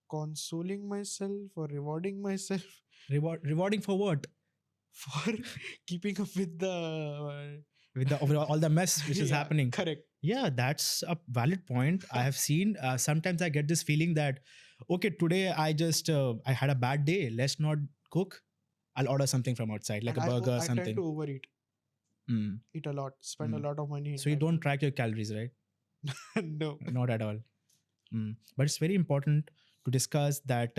Speaker 1: consoling myself or rewarding myself
Speaker 2: Rewarding for what?
Speaker 1: for keeping up with the
Speaker 2: With the overall all the mess which is
Speaker 1: yeah,
Speaker 2: happening.
Speaker 1: correct.
Speaker 2: Yeah, that's a valid point. I have seen sometimes I get this feeling that okay, today I had a bad day. Let's not cook. I'll order something from outside, like
Speaker 1: And
Speaker 2: a
Speaker 1: I
Speaker 2: burger or
Speaker 1: I tend
Speaker 2: something.
Speaker 1: to overeat,
Speaker 2: Mm,
Speaker 1: eat a lot, spend a
Speaker 2: mm.
Speaker 1: lot of money in
Speaker 2: So you
Speaker 1: my
Speaker 2: don't
Speaker 1: food.
Speaker 2: track your calories, right?
Speaker 1: No.
Speaker 2: Not at all. But it's very important to discuss that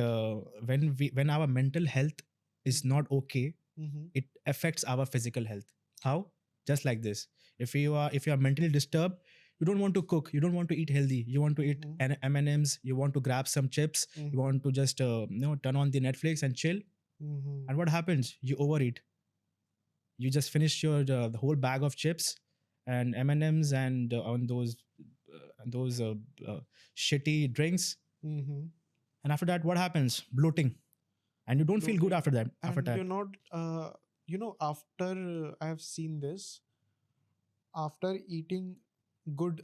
Speaker 2: when our mental health is not okay,
Speaker 1: Mm-hmm.
Speaker 2: it affects our physical health. How? Just like this. If you are mentally disturbed, you don't want to cook, you don't want to eat healthy, you want to eat
Speaker 1: Mm-hmm.
Speaker 2: M&Ms, you want to grab some chips, you
Speaker 1: Mm-hmm.
Speaker 2: want to just turn on the Netflix and chill.
Speaker 1: Mm-hmm.
Speaker 2: And what happens? You overeat. You just finish your the whole bag of chips and M&Ms and on those uh, shitty drinks.
Speaker 1: Mm-hmm.
Speaker 2: And after that, what happens? Bloating, and you don't feel good
Speaker 1: Bloating.
Speaker 2: after that. After
Speaker 1: And
Speaker 2: that.
Speaker 1: after I have seen this, after eating good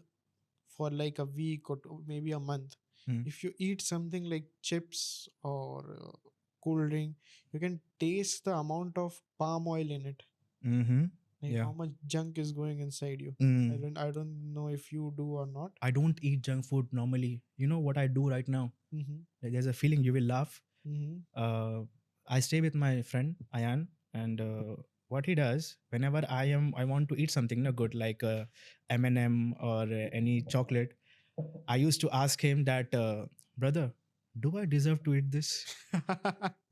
Speaker 1: for like a week or maybe a month,
Speaker 2: Mm.
Speaker 1: if you eat something like chips or cold drink, you can taste the amount of palm oil in it,
Speaker 2: Mm-hmm.
Speaker 1: like
Speaker 2: Yeah.
Speaker 1: how much junk is going inside you. i
Speaker 2: Mm.
Speaker 1: don't i don't know if you do or not.
Speaker 2: I don't eat junk food normally. You know what I do right now?
Speaker 1: Mm-hmm.
Speaker 2: Like, there's a feeling you will laugh.
Speaker 1: Mm-hmm.
Speaker 2: Uh, I stay with my friend Ayan, and what he does whenever I want to eat something no good like M&M or any chocolate, I used to ask him that, brother, do I deserve to eat this?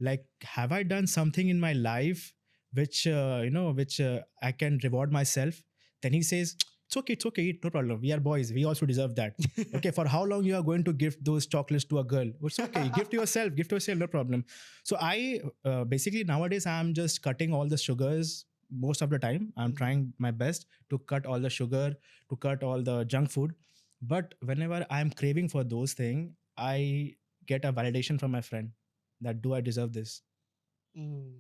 Speaker 2: Like, have I done something in my life which I can reward myself? Then he says, it's okay, eat, no problem. We are boys, we also deserve that. Okay, for how long you are going to give those chocolates to a girl? It's okay, give to yourself, no problem. So I basically nowadays I'm just cutting all the sugars. Most of the time I'm
Speaker 1: Mhm.
Speaker 2: trying my best to cut all the sugar, to cut all the junk food. But whenever I'm craving for those things, I get a validation from my friend that do I deserve this.
Speaker 1: Mm.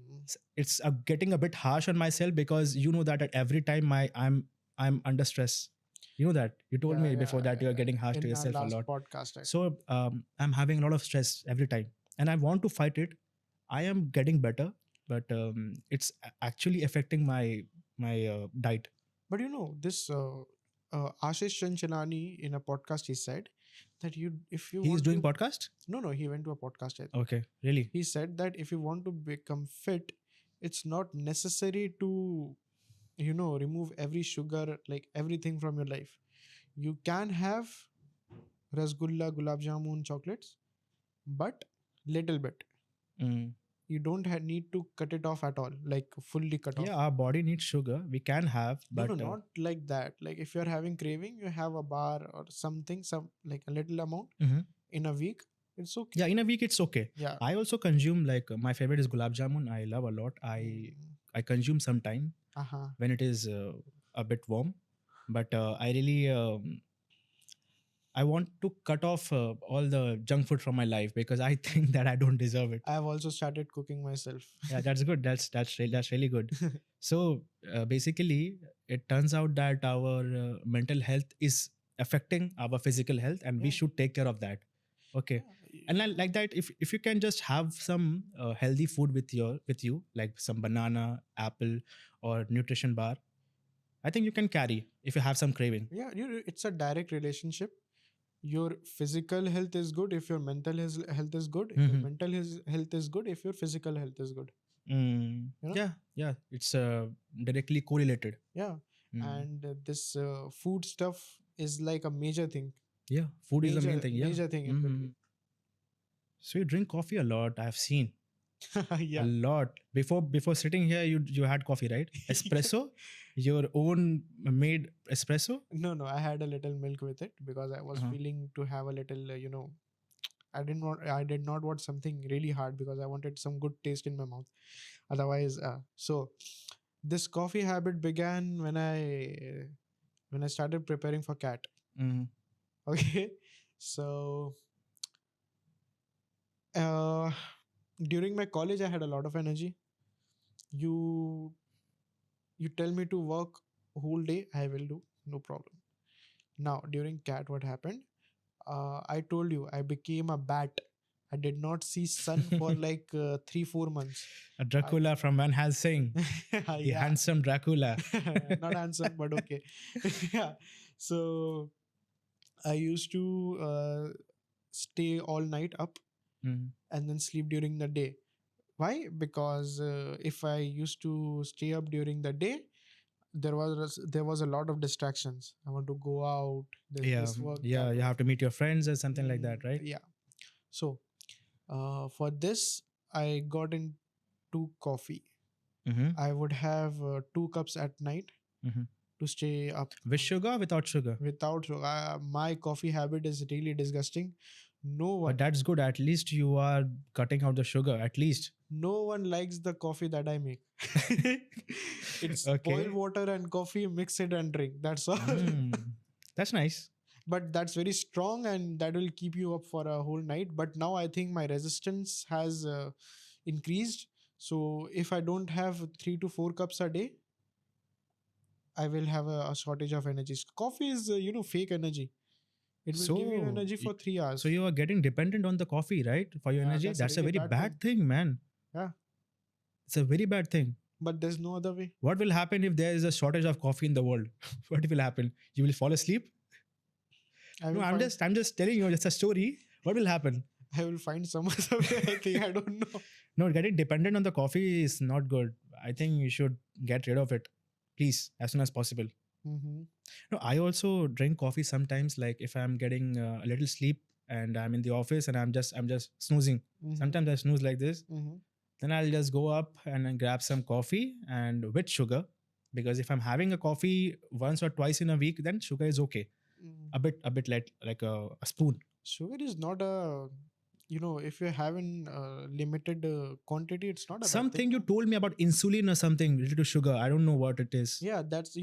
Speaker 2: It's getting a bit harsh on myself because you know that at every time I'm under stress. You know that you told
Speaker 1: Yeah,
Speaker 2: me
Speaker 1: yeah,
Speaker 2: before that you are
Speaker 1: yeah.
Speaker 2: getting harsh to
Speaker 1: In our
Speaker 2: yourself a
Speaker 1: last
Speaker 2: lot.
Speaker 1: podcast, I
Speaker 2: So I'm having a lot of stress every time, and I want to fight it. I am getting better, but it's actually affecting my diet.
Speaker 1: But this Ashish Chanchalani in a podcast, he said that if you
Speaker 2: He's
Speaker 1: want
Speaker 2: doing
Speaker 1: to,
Speaker 2: podcast.
Speaker 1: no, he went to a podcast, I think.
Speaker 2: Okay, really?
Speaker 1: He said that if you want to become fit, it's not necessary to, remove every sugar, like everything from your life. You can have rasgulla, gulab jamun, chocolates, but little bit.
Speaker 2: Mm.
Speaker 1: You don't need to cut it off at all, like fully cut off.
Speaker 2: Yeah, our body needs sugar. We can have,
Speaker 1: No, no,
Speaker 2: but
Speaker 1: not like that. Like if you're having craving, you have a bar or something, some like a little amount
Speaker 2: mhm.
Speaker 1: in a week. It's okay.
Speaker 2: Yeah, in a week it's okay.
Speaker 1: Yeah.
Speaker 2: I also consume like my favorite is gulab jamun. I love a lot. I
Speaker 1: Mm.
Speaker 2: I consume sometime
Speaker 1: Uh-huh.
Speaker 2: when it is a bit warm, but I really I want to cut off all the junk food from my life because I think that I don't deserve it.
Speaker 1: I've also started cooking myself.
Speaker 2: Yeah, that's good. That's really good. So basically, it turns out that our mental health is affecting our physical health, and we
Speaker 1: Yeah.
Speaker 2: should take care of that. Okay,
Speaker 1: Yeah.
Speaker 2: and like that, if you can just have some healthy food with you, like some banana, apple, or nutrition bar, I think you can carry if you have some craving.
Speaker 1: Yeah, it's a direct relationship. Your physical health is good if your health is good. Your
Speaker 2: Mhm.
Speaker 1: mental health is good if your physical health is good. You know?
Speaker 2: Yeah, yeah, it's directly correlated.
Speaker 1: Yeah.
Speaker 2: Mm.
Speaker 1: And this food stuff is like a major thing.
Speaker 2: Yeah, food is the main thing. Yeah.
Speaker 1: Major thing in
Speaker 2: Mhm.
Speaker 1: between.
Speaker 2: So you drink coffee a lot. I've seen a
Speaker 1: Yeah.
Speaker 2: lot. Before sitting here, you had coffee, right? Espresso, your own made espresso.
Speaker 1: No, I had a little milk with it because I was
Speaker 2: Uh-huh.
Speaker 1: feeling to have a little, I did not want something really hard because I wanted some good taste in my mouth. Otherwise, so this coffee habit began when I started preparing for cat.
Speaker 2: Mm.
Speaker 1: Okay, so uh, during my college, I had a lot of energy. You you tell me to work whole day, I will do, no problem. Now during cat, what happened? I told you I became a bat. I did not see sun for like 3-4 months.
Speaker 2: A
Speaker 1: I
Speaker 2: Dracula from Van Helsing, the
Speaker 1: yeah,
Speaker 2: handsome Dracula.
Speaker 1: not handsome, but okay. Yeah. So I used to stay all night up
Speaker 2: Mm.
Speaker 1: and then sleep during the day. Why? Because if I used to stay up during the day, there was a lot of distractions. I want to go out. There's
Speaker 2: Yeah,
Speaker 1: this work,
Speaker 2: yeah.
Speaker 1: that
Speaker 2: You
Speaker 1: work.
Speaker 2: have to meet your friends or something like that, right?
Speaker 1: Yeah. So for this, I got into coffee.
Speaker 2: Mm-hmm.
Speaker 1: I would have 2 cups at night
Speaker 2: Mm-hmm.
Speaker 1: to stay up.
Speaker 2: With sugar, or without sugar.
Speaker 1: Without sugar. My coffee habit is really disgusting. No
Speaker 2: But
Speaker 1: one,
Speaker 2: that's good. At least you are cutting out the sugar. At least.
Speaker 1: no one likes the coffee that I make. It's boil
Speaker 2: Okay.
Speaker 1: water and coffee, mix it and drink. That's all.
Speaker 2: Mm. That's nice.
Speaker 1: But that's very strong and that will keep you up for a whole night. But now I think my resistance has increased. So if I don't have 3 to 4 cups a day, I will have a shortage of energy. Coffee is, fake energy. It will give you
Speaker 2: So,
Speaker 1: energy for 3 hours.
Speaker 2: so you are getting dependent on the coffee, right? For your
Speaker 1: Yeah,
Speaker 2: energy.
Speaker 1: that's a
Speaker 2: That's a
Speaker 1: really
Speaker 2: very
Speaker 1: bad thing.
Speaker 2: bad thing, man.
Speaker 1: Yeah,
Speaker 2: It's a very bad thing.
Speaker 1: but there's no other way.
Speaker 2: What will happen if there is a shortage of coffee in the world? What will happen? You will fall asleep?
Speaker 1: I
Speaker 2: No,
Speaker 1: will
Speaker 2: I'm
Speaker 1: find
Speaker 2: just I'm just telling you, it's a story. What will happen?
Speaker 1: I will find some other way. I think, I don't know.
Speaker 2: No, getting dependent on the coffee is not good. I think you should get rid of it, please, as soon as possible.
Speaker 1: Mm-hmm.
Speaker 2: No, I also drink coffee sometimes. Like if I'm getting a little sleep and I'm in the office and I'm just snoozing.
Speaker 1: Mm-hmm.
Speaker 2: Sometimes I snooze like this.
Speaker 1: Mm-hmm.
Speaker 2: Then I'll just go up and then grab some coffee and with sugar. Because if I'm having a coffee once or twice in a week, then sugar is okay. A bit like a spoon.
Speaker 1: Sugar is not a, if you're having limited quantity, it's not a bad
Speaker 2: Something
Speaker 1: thing.
Speaker 2: you told me about insulin or something related to sugar. I don't know what it is.
Speaker 1: Yeah, that's,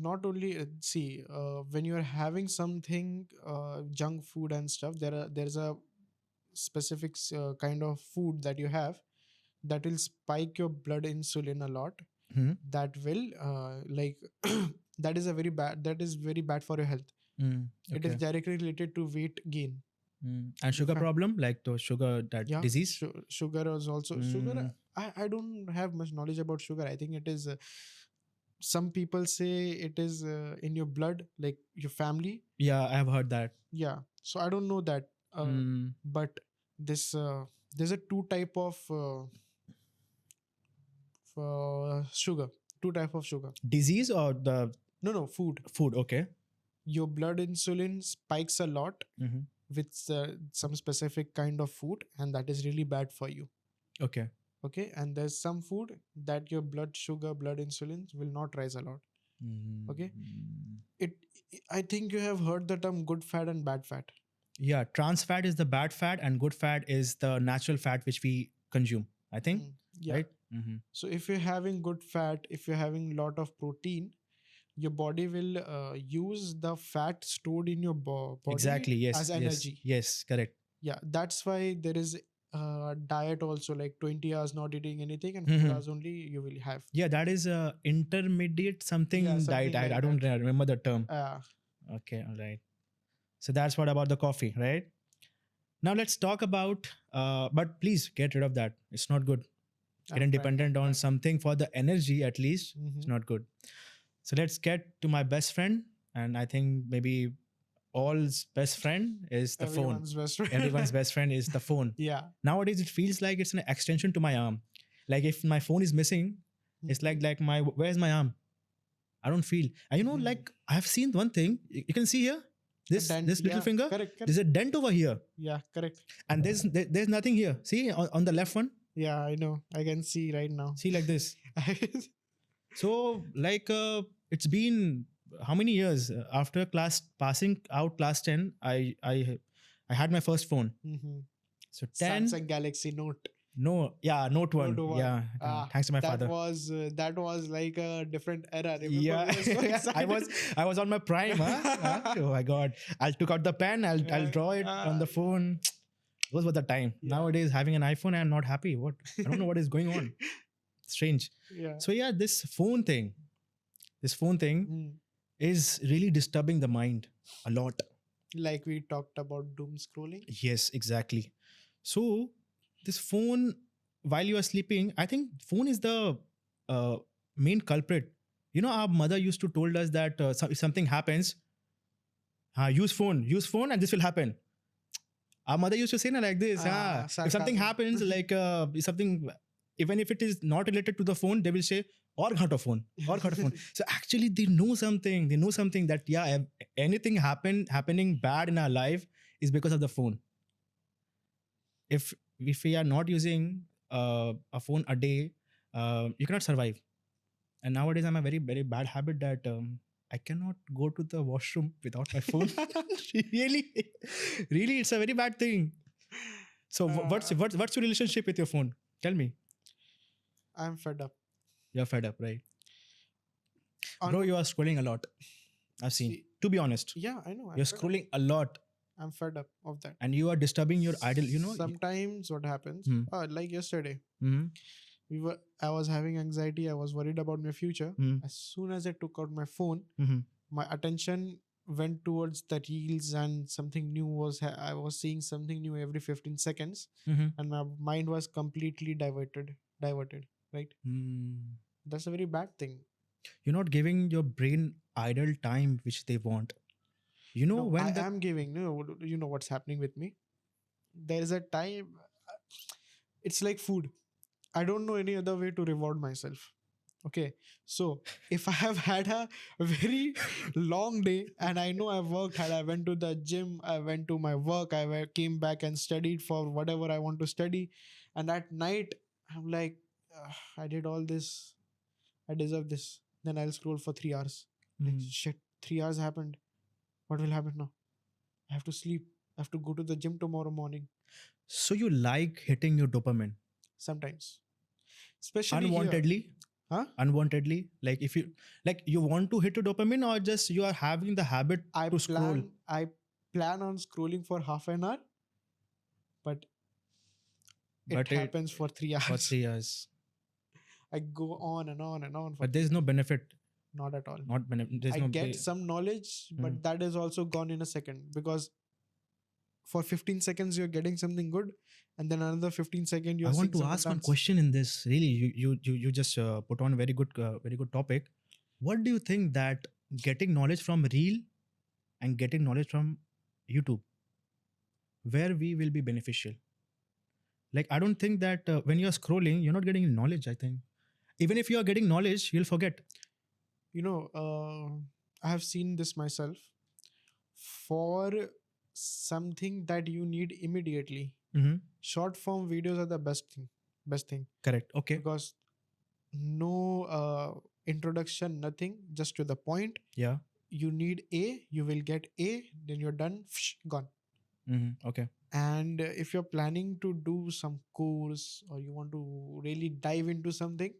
Speaker 1: not only, see, when you're having something, junk food and stuff, there's a specific kind of food that you have that will spike your blood insulin a lot.
Speaker 2: Hmm.
Speaker 1: That will like that is very bad for your health.
Speaker 2: Mm,
Speaker 1: It is
Speaker 2: okay.
Speaker 1: directly related to weight gain.
Speaker 2: And sugar
Speaker 1: Fa-
Speaker 2: problem, like the sugar that
Speaker 1: Yeah,
Speaker 2: disease.
Speaker 1: sugar is also sugar.
Speaker 2: Mm,
Speaker 1: I don't have much knowledge about sugar. I think it is. Some people say it is in your blood, like your family.
Speaker 2: yeah, I have heard that.
Speaker 1: Yeah, so I don't know that. But this there's a sugar. Two type of sugar.
Speaker 2: Disease or the
Speaker 1: No, food.
Speaker 2: food? Okay.
Speaker 1: Your blood insulin spikes a lot
Speaker 2: Hmm.
Speaker 1: with some specific kind of food, and that is really bad for you.
Speaker 2: Okay.
Speaker 1: Okay, and there's some food that your blood sugar, blood insulin will not rise a lot. Okay. it I think you have heard the term good fat and bad fat.
Speaker 2: Yeah, trans fat is the bad fat, and good fat is the natural fat which we consume. I think.
Speaker 1: Yeah.
Speaker 2: right? Mm-hmm.
Speaker 1: So if you're having good fat, if you're having lot of protein, your body will use the fat stored in your body
Speaker 2: Exactly. Yes.
Speaker 1: as
Speaker 2: Yes.
Speaker 1: energy.
Speaker 2: Yes. Correct.
Speaker 1: Yeah, that's why there is diet also, like 20 hours not eating anything and 4
Speaker 2: Mm-hmm.
Speaker 1: hours only you will have.
Speaker 2: Yeah, that is a intermediate
Speaker 1: Yeah,
Speaker 2: something diet.
Speaker 1: something
Speaker 2: I
Speaker 1: like
Speaker 2: don't
Speaker 1: that.
Speaker 2: remember the term.
Speaker 1: uh,
Speaker 2: Okay. All right. So that's what about the coffee, right? Now let's talk about. But please get rid of that. It's not good.
Speaker 1: I'm
Speaker 2: Getting
Speaker 1: fine, I'm
Speaker 2: dependent on
Speaker 1: fine.
Speaker 2: something for the energy, at least, it's
Speaker 1: Mm-hmm.
Speaker 2: not good. So let's get to my best friend, and I think maybe all's best friend is the phone.
Speaker 1: Everyone's best friend.
Speaker 2: Everyone's best friend is the phone.
Speaker 1: Yeah.
Speaker 2: Nowadays, it feels like it's an extension to my arm. Like if my phone is missing, it's
Speaker 1: Mhm.
Speaker 2: like my where's my arm? I don't feel. And you know,
Speaker 1: Mhm.
Speaker 2: like I've seen one thing. You can see here,
Speaker 1: A
Speaker 2: this
Speaker 1: dent,
Speaker 2: this little
Speaker 1: yeah,
Speaker 2: finger.
Speaker 1: correct,
Speaker 2: There's
Speaker 1: correct.
Speaker 2: a dent over here,
Speaker 1: Yeah, correct.
Speaker 2: and there's nothing here. See on the left one.
Speaker 1: Yeah, I know. I can see right now.
Speaker 2: See like this. So like it's been how many years after class passing out class 10, I had my first phone.
Speaker 1: Mhm.
Speaker 2: So 10,
Speaker 1: Samsung Galaxy Note.
Speaker 2: no, yeah, Note 1.
Speaker 1: Note 1.
Speaker 2: Yeah, thanks to my father.
Speaker 1: That was like a different era. Remember,
Speaker 2: Yeah,
Speaker 1: we were so excited.
Speaker 2: I was on my prime, huh? Oh my god. I took out the pen, I'll draw it on the phone. Those were the time.
Speaker 1: Yeah.
Speaker 2: Nowadays having an iPhone, I'm not happy. What I don't know what is going on. Strange.
Speaker 1: Yeah.
Speaker 2: So yeah, this phone thing
Speaker 1: Mm.
Speaker 2: is really disturbing the mind a lot.
Speaker 1: Like we talked about doom scrolling.
Speaker 2: Yes, exactly. So this phone, while you are sleeping, I think phone is the uh, main culprit. You know, our mother used to told us that if something happens, use phone, and this will happen. Our mother used to say like this. If something
Speaker 1: Sarcasm.
Speaker 2: happens, like if something, even if it is not related to the phone, they will say, or ghata phone, or ghata phone. So actually, they know something. They know something that anything happening bad in our life is because of the phone. If we are not using a phone a day, you cannot survive. And nowadays, I'm a very very bad habit that I cannot go to the washroom without my phone. Really, really, it's a very bad thing. So what's your relationship with your phone? Tell me.
Speaker 1: I'm fed up.
Speaker 2: You're fed up, right?
Speaker 1: On-
Speaker 2: Bro, you are scrolling a lot. I've seen.
Speaker 1: See-
Speaker 2: To be honest,
Speaker 1: Yeah, I know.
Speaker 2: you're scrolling a lot,
Speaker 1: I'm fed up of that.
Speaker 2: and you are disturbing your idle. You know.
Speaker 1: Sometimes what happens,
Speaker 2: Hmm.
Speaker 1: like yesterday,
Speaker 2: Mhm.
Speaker 1: I was having anxiety. I was worried about my future.
Speaker 2: Mhm.
Speaker 1: As soon as I took out my phone,
Speaker 2: Mhm.
Speaker 1: my attention went towards the reels, and something new I was seeing something new every 15 seconds,
Speaker 2: Mhm.
Speaker 1: and my mind was completely diverted. Right?
Speaker 2: Mm.
Speaker 1: That's a very bad thing.
Speaker 2: You're not giving your brain idle time which they want. You know
Speaker 1: No,
Speaker 2: when
Speaker 1: I am giving. No, you know what's happening with me. There is a time. It's like food. I don't know any other way to reward myself. Okay, so if I have had a very long day and I know I've worked hard, I went to the gym, I went to my work, came back and studied for whatever I want to study, and at night I'm like, I did all this, I deserve this. Then I'll scroll for 3 hours. Like,
Speaker 2: Mm.
Speaker 1: shit, 3 hours happened. What will happen now? I have to sleep. I have to go to the gym tomorrow morning.
Speaker 2: So you like hitting your dopamine
Speaker 1: Sometimes, especially here.
Speaker 2: unwantedly?
Speaker 1: Huh?
Speaker 2: Unwantedly, like if you want to hit your dopamine, or just you are having the habit to scroll.
Speaker 1: I plan on scrolling for half an hour, but
Speaker 2: But
Speaker 1: it happens for 3 hours.
Speaker 2: for 3 years.
Speaker 1: I go on and on and on.
Speaker 2: But there's no benefit.
Speaker 1: Not at all.
Speaker 2: Not benefit. There's
Speaker 1: I
Speaker 2: no
Speaker 1: get some knowledge, but
Speaker 2: Mhm.
Speaker 1: that is also gone in a second, because for 15 seconds you're getting something good, and then another 15 seconds you're
Speaker 2: I want
Speaker 1: seeing
Speaker 2: to
Speaker 1: someone
Speaker 2: ask one
Speaker 1: dance.
Speaker 2: question in this. Really, you just put on a very good topic. What do you think that getting knowledge from reel and getting knowledge from YouTube, where we will be beneficial? Like I don't think that when you're scrolling, you're not getting knowledge. I think even if you are getting knowledge, you'll forget.
Speaker 1: You know, I have seen this myself. For something that you need immediately,
Speaker 2: Mm-hmm.
Speaker 1: short form videos are the best thing,
Speaker 2: Correct. Okay.
Speaker 1: because no introduction, nothing, just to the point.
Speaker 2: Yeah.
Speaker 1: You need A, you will get A, then you're done, gone.
Speaker 2: Okay.
Speaker 1: And if you're planning to do some course or you want to really dive into something,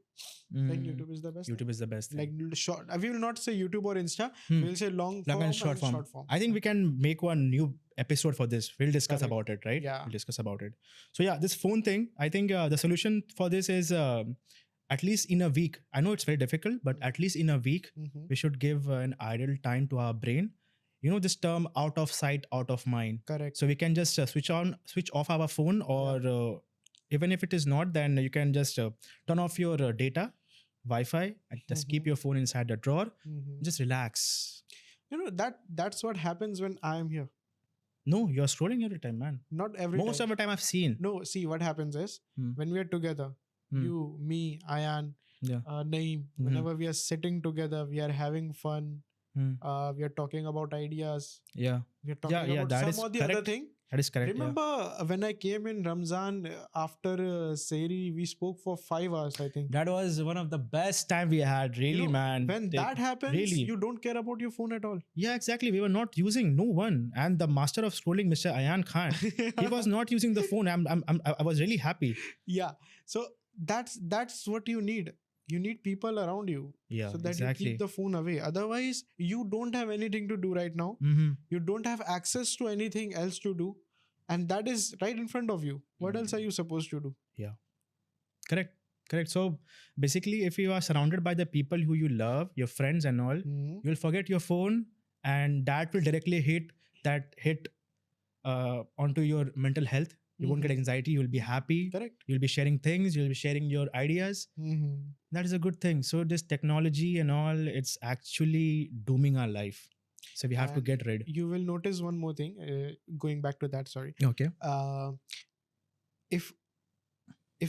Speaker 1: then
Speaker 2: Mm,
Speaker 1: YouTube is the best thing.
Speaker 2: YouTube is the best
Speaker 1: Like
Speaker 2: thing.
Speaker 1: short, we will not say YouTube or Insta.
Speaker 2: Hmm.
Speaker 1: We will say long
Speaker 2: Long
Speaker 1: form
Speaker 2: and short
Speaker 1: and
Speaker 2: form.
Speaker 1: short form.
Speaker 2: I think we can make one new episode for this. We'll discuss
Speaker 1: Correct.
Speaker 2: about it, right?
Speaker 1: Yeah.
Speaker 2: We'll discuss about it. So yeah, this phone thing. I think the solution for this is at least in a week. I know it's very difficult, but at least in a week,
Speaker 1: Mhm.
Speaker 2: we should give an idle time to our brain. You know this term, out of sight, out of mind.
Speaker 1: Correct.
Speaker 2: So we can just switch off our phone, or even if it is not, then you can just turn off your data, Wi-Fi, and just keep
Speaker 1: Mhm.
Speaker 2: your phone inside the drawer.
Speaker 1: Mhm.
Speaker 2: Just relax.
Speaker 1: You know that's what happens when I am here.
Speaker 2: No, you're scrolling every time, man.
Speaker 1: Not every
Speaker 2: Most
Speaker 1: time.
Speaker 2: of the time I've seen.
Speaker 1: No, see what happens is
Speaker 2: Hmm.
Speaker 1: when we are together,
Speaker 2: Hmm.
Speaker 1: you, me, Ayan,
Speaker 2: Yeah.
Speaker 1: Naeem,
Speaker 2: Mhm.
Speaker 1: whenever we are sitting together, we are having fun.
Speaker 2: Hmm.
Speaker 1: We are talking about ideas.
Speaker 2: Yeah.
Speaker 1: We are talking
Speaker 2: Yeah,
Speaker 1: about
Speaker 2: that
Speaker 1: some
Speaker 2: is
Speaker 1: or the other
Speaker 2: correct.
Speaker 1: thing.
Speaker 2: That is correct.
Speaker 1: Remember when I came in Ramzan after Seri, we spoke for 5 hours, I think.
Speaker 2: Yeah. That was one of the best time we had, really,
Speaker 1: You know,
Speaker 2: man.
Speaker 1: When that happens,
Speaker 2: really.
Speaker 1: you don't care about your phone at all.
Speaker 2: Yeah, exactly. We were not using no one. And the master of scrolling, Mr. Ayan Khan, he was not using the phone. I was really happy.
Speaker 1: Yeah. So that's what you need. You need people around you.
Speaker 2: Yeah,
Speaker 1: So that
Speaker 2: exactly.
Speaker 1: you keep the phone away. Otherwise, you don't have anything to do right now.
Speaker 2: Mm-hmm.
Speaker 1: You don't have access to anything else to do. And that is right in front of you. What else are you supposed to do?
Speaker 2: Correct. So basically, if you are surrounded by the people who you love, your friends and all,
Speaker 1: Mhm.
Speaker 2: you'll forget your phone, and that will directly hit onto your mental health. You won't get
Speaker 1: Mhm.
Speaker 2: anxiety. You'll be happy.
Speaker 1: Correct.
Speaker 2: You'll be sharing things. You'll be sharing your ideas.
Speaker 1: Mhm.
Speaker 2: That is a good thing. So this technology and all, it's actually dooming our life. So we have to
Speaker 1: And
Speaker 2: get rid.
Speaker 1: You will notice one more thing. Going back to that, sorry.
Speaker 2: Okay.
Speaker 1: Uh, if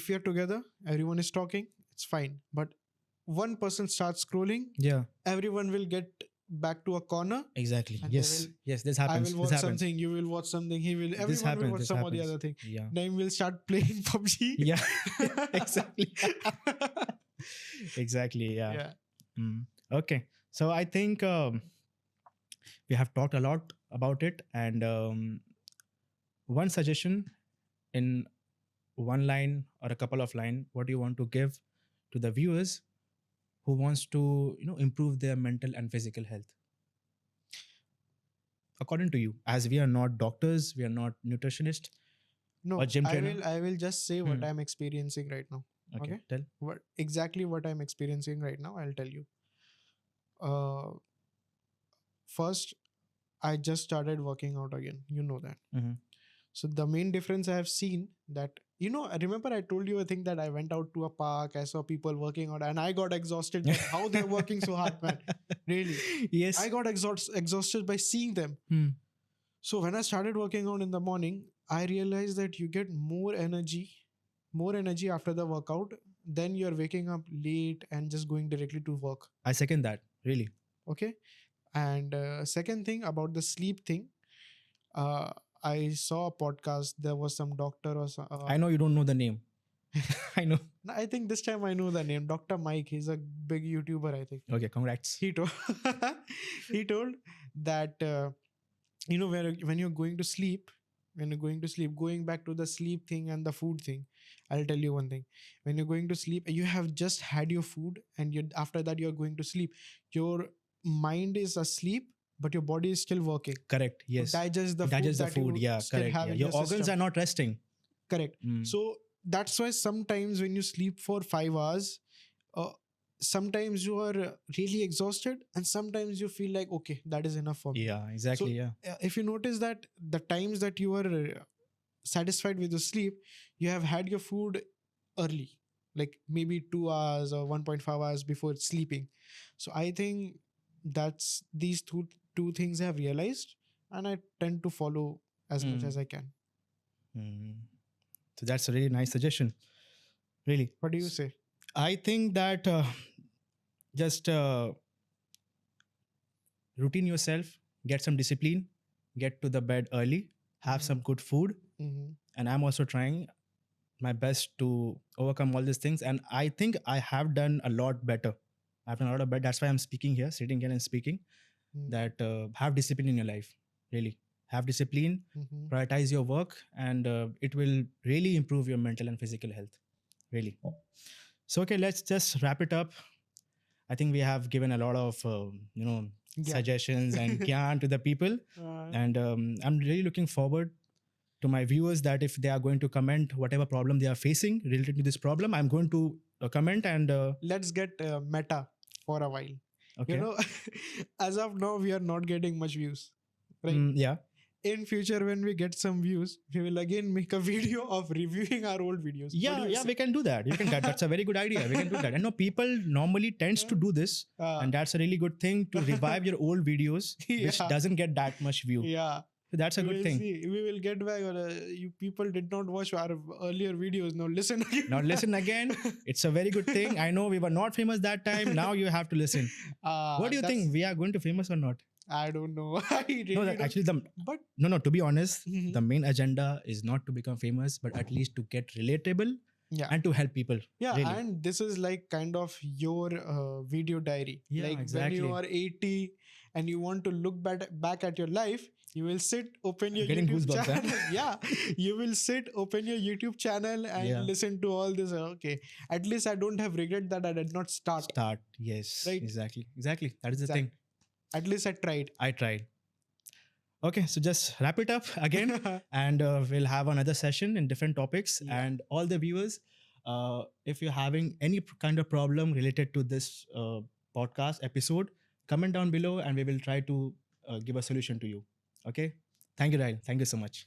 Speaker 1: if you're together, everyone is talking, it's fine. But one person starts scrolling,
Speaker 2: Yeah.
Speaker 1: everyone will get back to a corner.
Speaker 2: Exactly.
Speaker 1: And they
Speaker 2: Yes.
Speaker 1: will-
Speaker 2: Yes. This
Speaker 1: I
Speaker 2: happens.
Speaker 1: will watch
Speaker 2: This happens.
Speaker 1: something, you will watch something, he will,
Speaker 2: This
Speaker 1: everyone
Speaker 2: happens.
Speaker 1: will watch
Speaker 2: This
Speaker 1: some or the
Speaker 2: happens.
Speaker 1: other thing.
Speaker 2: Yeah.
Speaker 1: Then we'll start playing PUBG.
Speaker 2: Yeah. Exactly. Exactly. Yeah.
Speaker 1: Yeah.
Speaker 2: Mm. Okay. So I think we have talked a lot about it, and one suggestion in one line or a couple of line, what do you want to give to the viewers who wants to improve their mental and physical health? According to you, as we are not doctors, we are not nutritionists
Speaker 1: No,
Speaker 2: or gym trainer.
Speaker 1: I will just say what
Speaker 2: Hmm.
Speaker 1: I'm experiencing right now.
Speaker 2: Okay.
Speaker 1: Okay.
Speaker 2: Tell.
Speaker 1: What I'm experiencing right now, I'll tell you. First, I just started working out again. You know that.
Speaker 2: Mhm.
Speaker 1: So the main difference I have seen that, I remember I told you, I think that I went out to a park, I saw people working out and I got exhausted by how they're working so hard, man. Really.
Speaker 2: Yes.
Speaker 1: I got exhausted by seeing them.
Speaker 2: Hmm.
Speaker 1: So when I started working out in the morning, I realized that you get more energy after the workout than you're waking up late and just going directly to work.
Speaker 2: I second that. Really.
Speaker 1: Okay. And second thing about the sleep thing, I saw a podcast. There was some doctor or some,
Speaker 2: I know you don't know the name. I know.
Speaker 1: I think this time I know the name. Dr. Mike. He's a big YouTuber, I think.
Speaker 2: Okay. Congrats.
Speaker 1: He told he told that when you're going to sleep, going back to the sleep thing and the food thing, I'll tell you one thing. When you're going to sleep, you have just had your food, and after that you're going to sleep. Your mind is asleep, but your body is still working.
Speaker 2: Correct.
Speaker 1: To
Speaker 2: Yes.
Speaker 1: digest the
Speaker 2: Digest the
Speaker 1: food.
Speaker 2: food.
Speaker 1: That you
Speaker 2: Yeah.
Speaker 1: still
Speaker 2: Correct.
Speaker 1: have
Speaker 2: Yeah.
Speaker 1: in
Speaker 2: Your organs
Speaker 1: system.
Speaker 2: are not resting.
Speaker 1: Correct.
Speaker 2: Mm.
Speaker 1: So that's why sometimes when you sleep for 5 hours, sometimes you are really exhausted, and sometimes you feel like, okay, that is enough for me.
Speaker 2: Yeah. Exactly.
Speaker 1: So,
Speaker 2: yeah.
Speaker 1: If you notice that the times that you are satisfied with your sleep, you have had your food early, like maybe 2 hours or 1.5 hours before sleeping. So I think that's these two things I have realized, and I tend to follow as much
Speaker 2: Mm.
Speaker 1: as I can.
Speaker 2: Mm. So that's a really nice suggestion. Really.
Speaker 1: What do you say?
Speaker 2: I think that just routine yourself, get some discipline, get to the bed early, have
Speaker 1: Mhm.
Speaker 2: some good food.
Speaker 1: Mhm.
Speaker 2: And I'm also trying my best to overcome all these things. And I think I have done a lot better. I've done a lot better. That's why I'm speaking here, sitting here and speaking.
Speaker 1: Mm.
Speaker 2: That have discipline in your life. Really. have discipline, prioritize your work, and it will really improve your mental and physical health. Really. So, okay, let's just wrap it up. I think we have given a lot of, suggestions and gyan to the people. And I'm really looking forward to my viewers that if they are going to comment whatever problem they are facing related to this problem, I'm going to comment and
Speaker 1: Let's get meta for a while.
Speaker 2: okay.
Speaker 1: You know, as of now, we are not getting much views, right?
Speaker 2: Yeah.
Speaker 1: In future, when we get some views, we will again make a video of reviewing our old videos. What
Speaker 2: Yeah,
Speaker 1: do you
Speaker 2: yeah,
Speaker 1: say?
Speaker 2: we can do that. You can. That's a very good idea. We can do that. And no, people normally tends to do this, and that's a really good thing to revive your old videos, which
Speaker 1: Yeah.
Speaker 2: doesn't get that much view.
Speaker 1: Yeah.
Speaker 2: So that's a
Speaker 1: We
Speaker 2: good
Speaker 1: will
Speaker 2: thing.
Speaker 1: see. We will get back. You people did not watch our earlier videos. Now listen again.
Speaker 2: Now listen again. It's a very good thing. I know we were not famous that time. Now you have to listen. What do you think? We are going to famous or not?
Speaker 1: I don't know. I really
Speaker 2: No,
Speaker 1: don't.
Speaker 2: actually,
Speaker 1: But
Speaker 2: no. To be honest,
Speaker 1: Mhm.
Speaker 2: the main agenda is not to become famous, but at least to get relatable
Speaker 1: yeah.
Speaker 2: and to help people.
Speaker 1: Yeah,
Speaker 2: really.
Speaker 1: and this is like kind of your video diary.
Speaker 2: Yeah,
Speaker 1: like
Speaker 2: exactly.
Speaker 1: when you are 80 and you want to look back at your life, you will sit, open your
Speaker 2: Getting
Speaker 1: YouTube
Speaker 2: goosebumps, huh?
Speaker 1: channel. Yeah, you will sit, open your YouTube channel and
Speaker 2: Yeah.
Speaker 1: listen to all this. Okay, at least I don't have regret that I did not start.
Speaker 2: Yes,
Speaker 1: Right.
Speaker 2: exactly. That is the
Speaker 1: Exact-
Speaker 2: thing.
Speaker 1: At least I tried.
Speaker 2: I tried. Okay, so just wrap it up again, and we'll have another session in different topics.
Speaker 1: Yeah.
Speaker 2: And all the viewers, if you're having any kind of problem related to this podcast episode, comment down below, and we will try to give a solution to you. Okay. Thank you, Ryan. Thank you so much.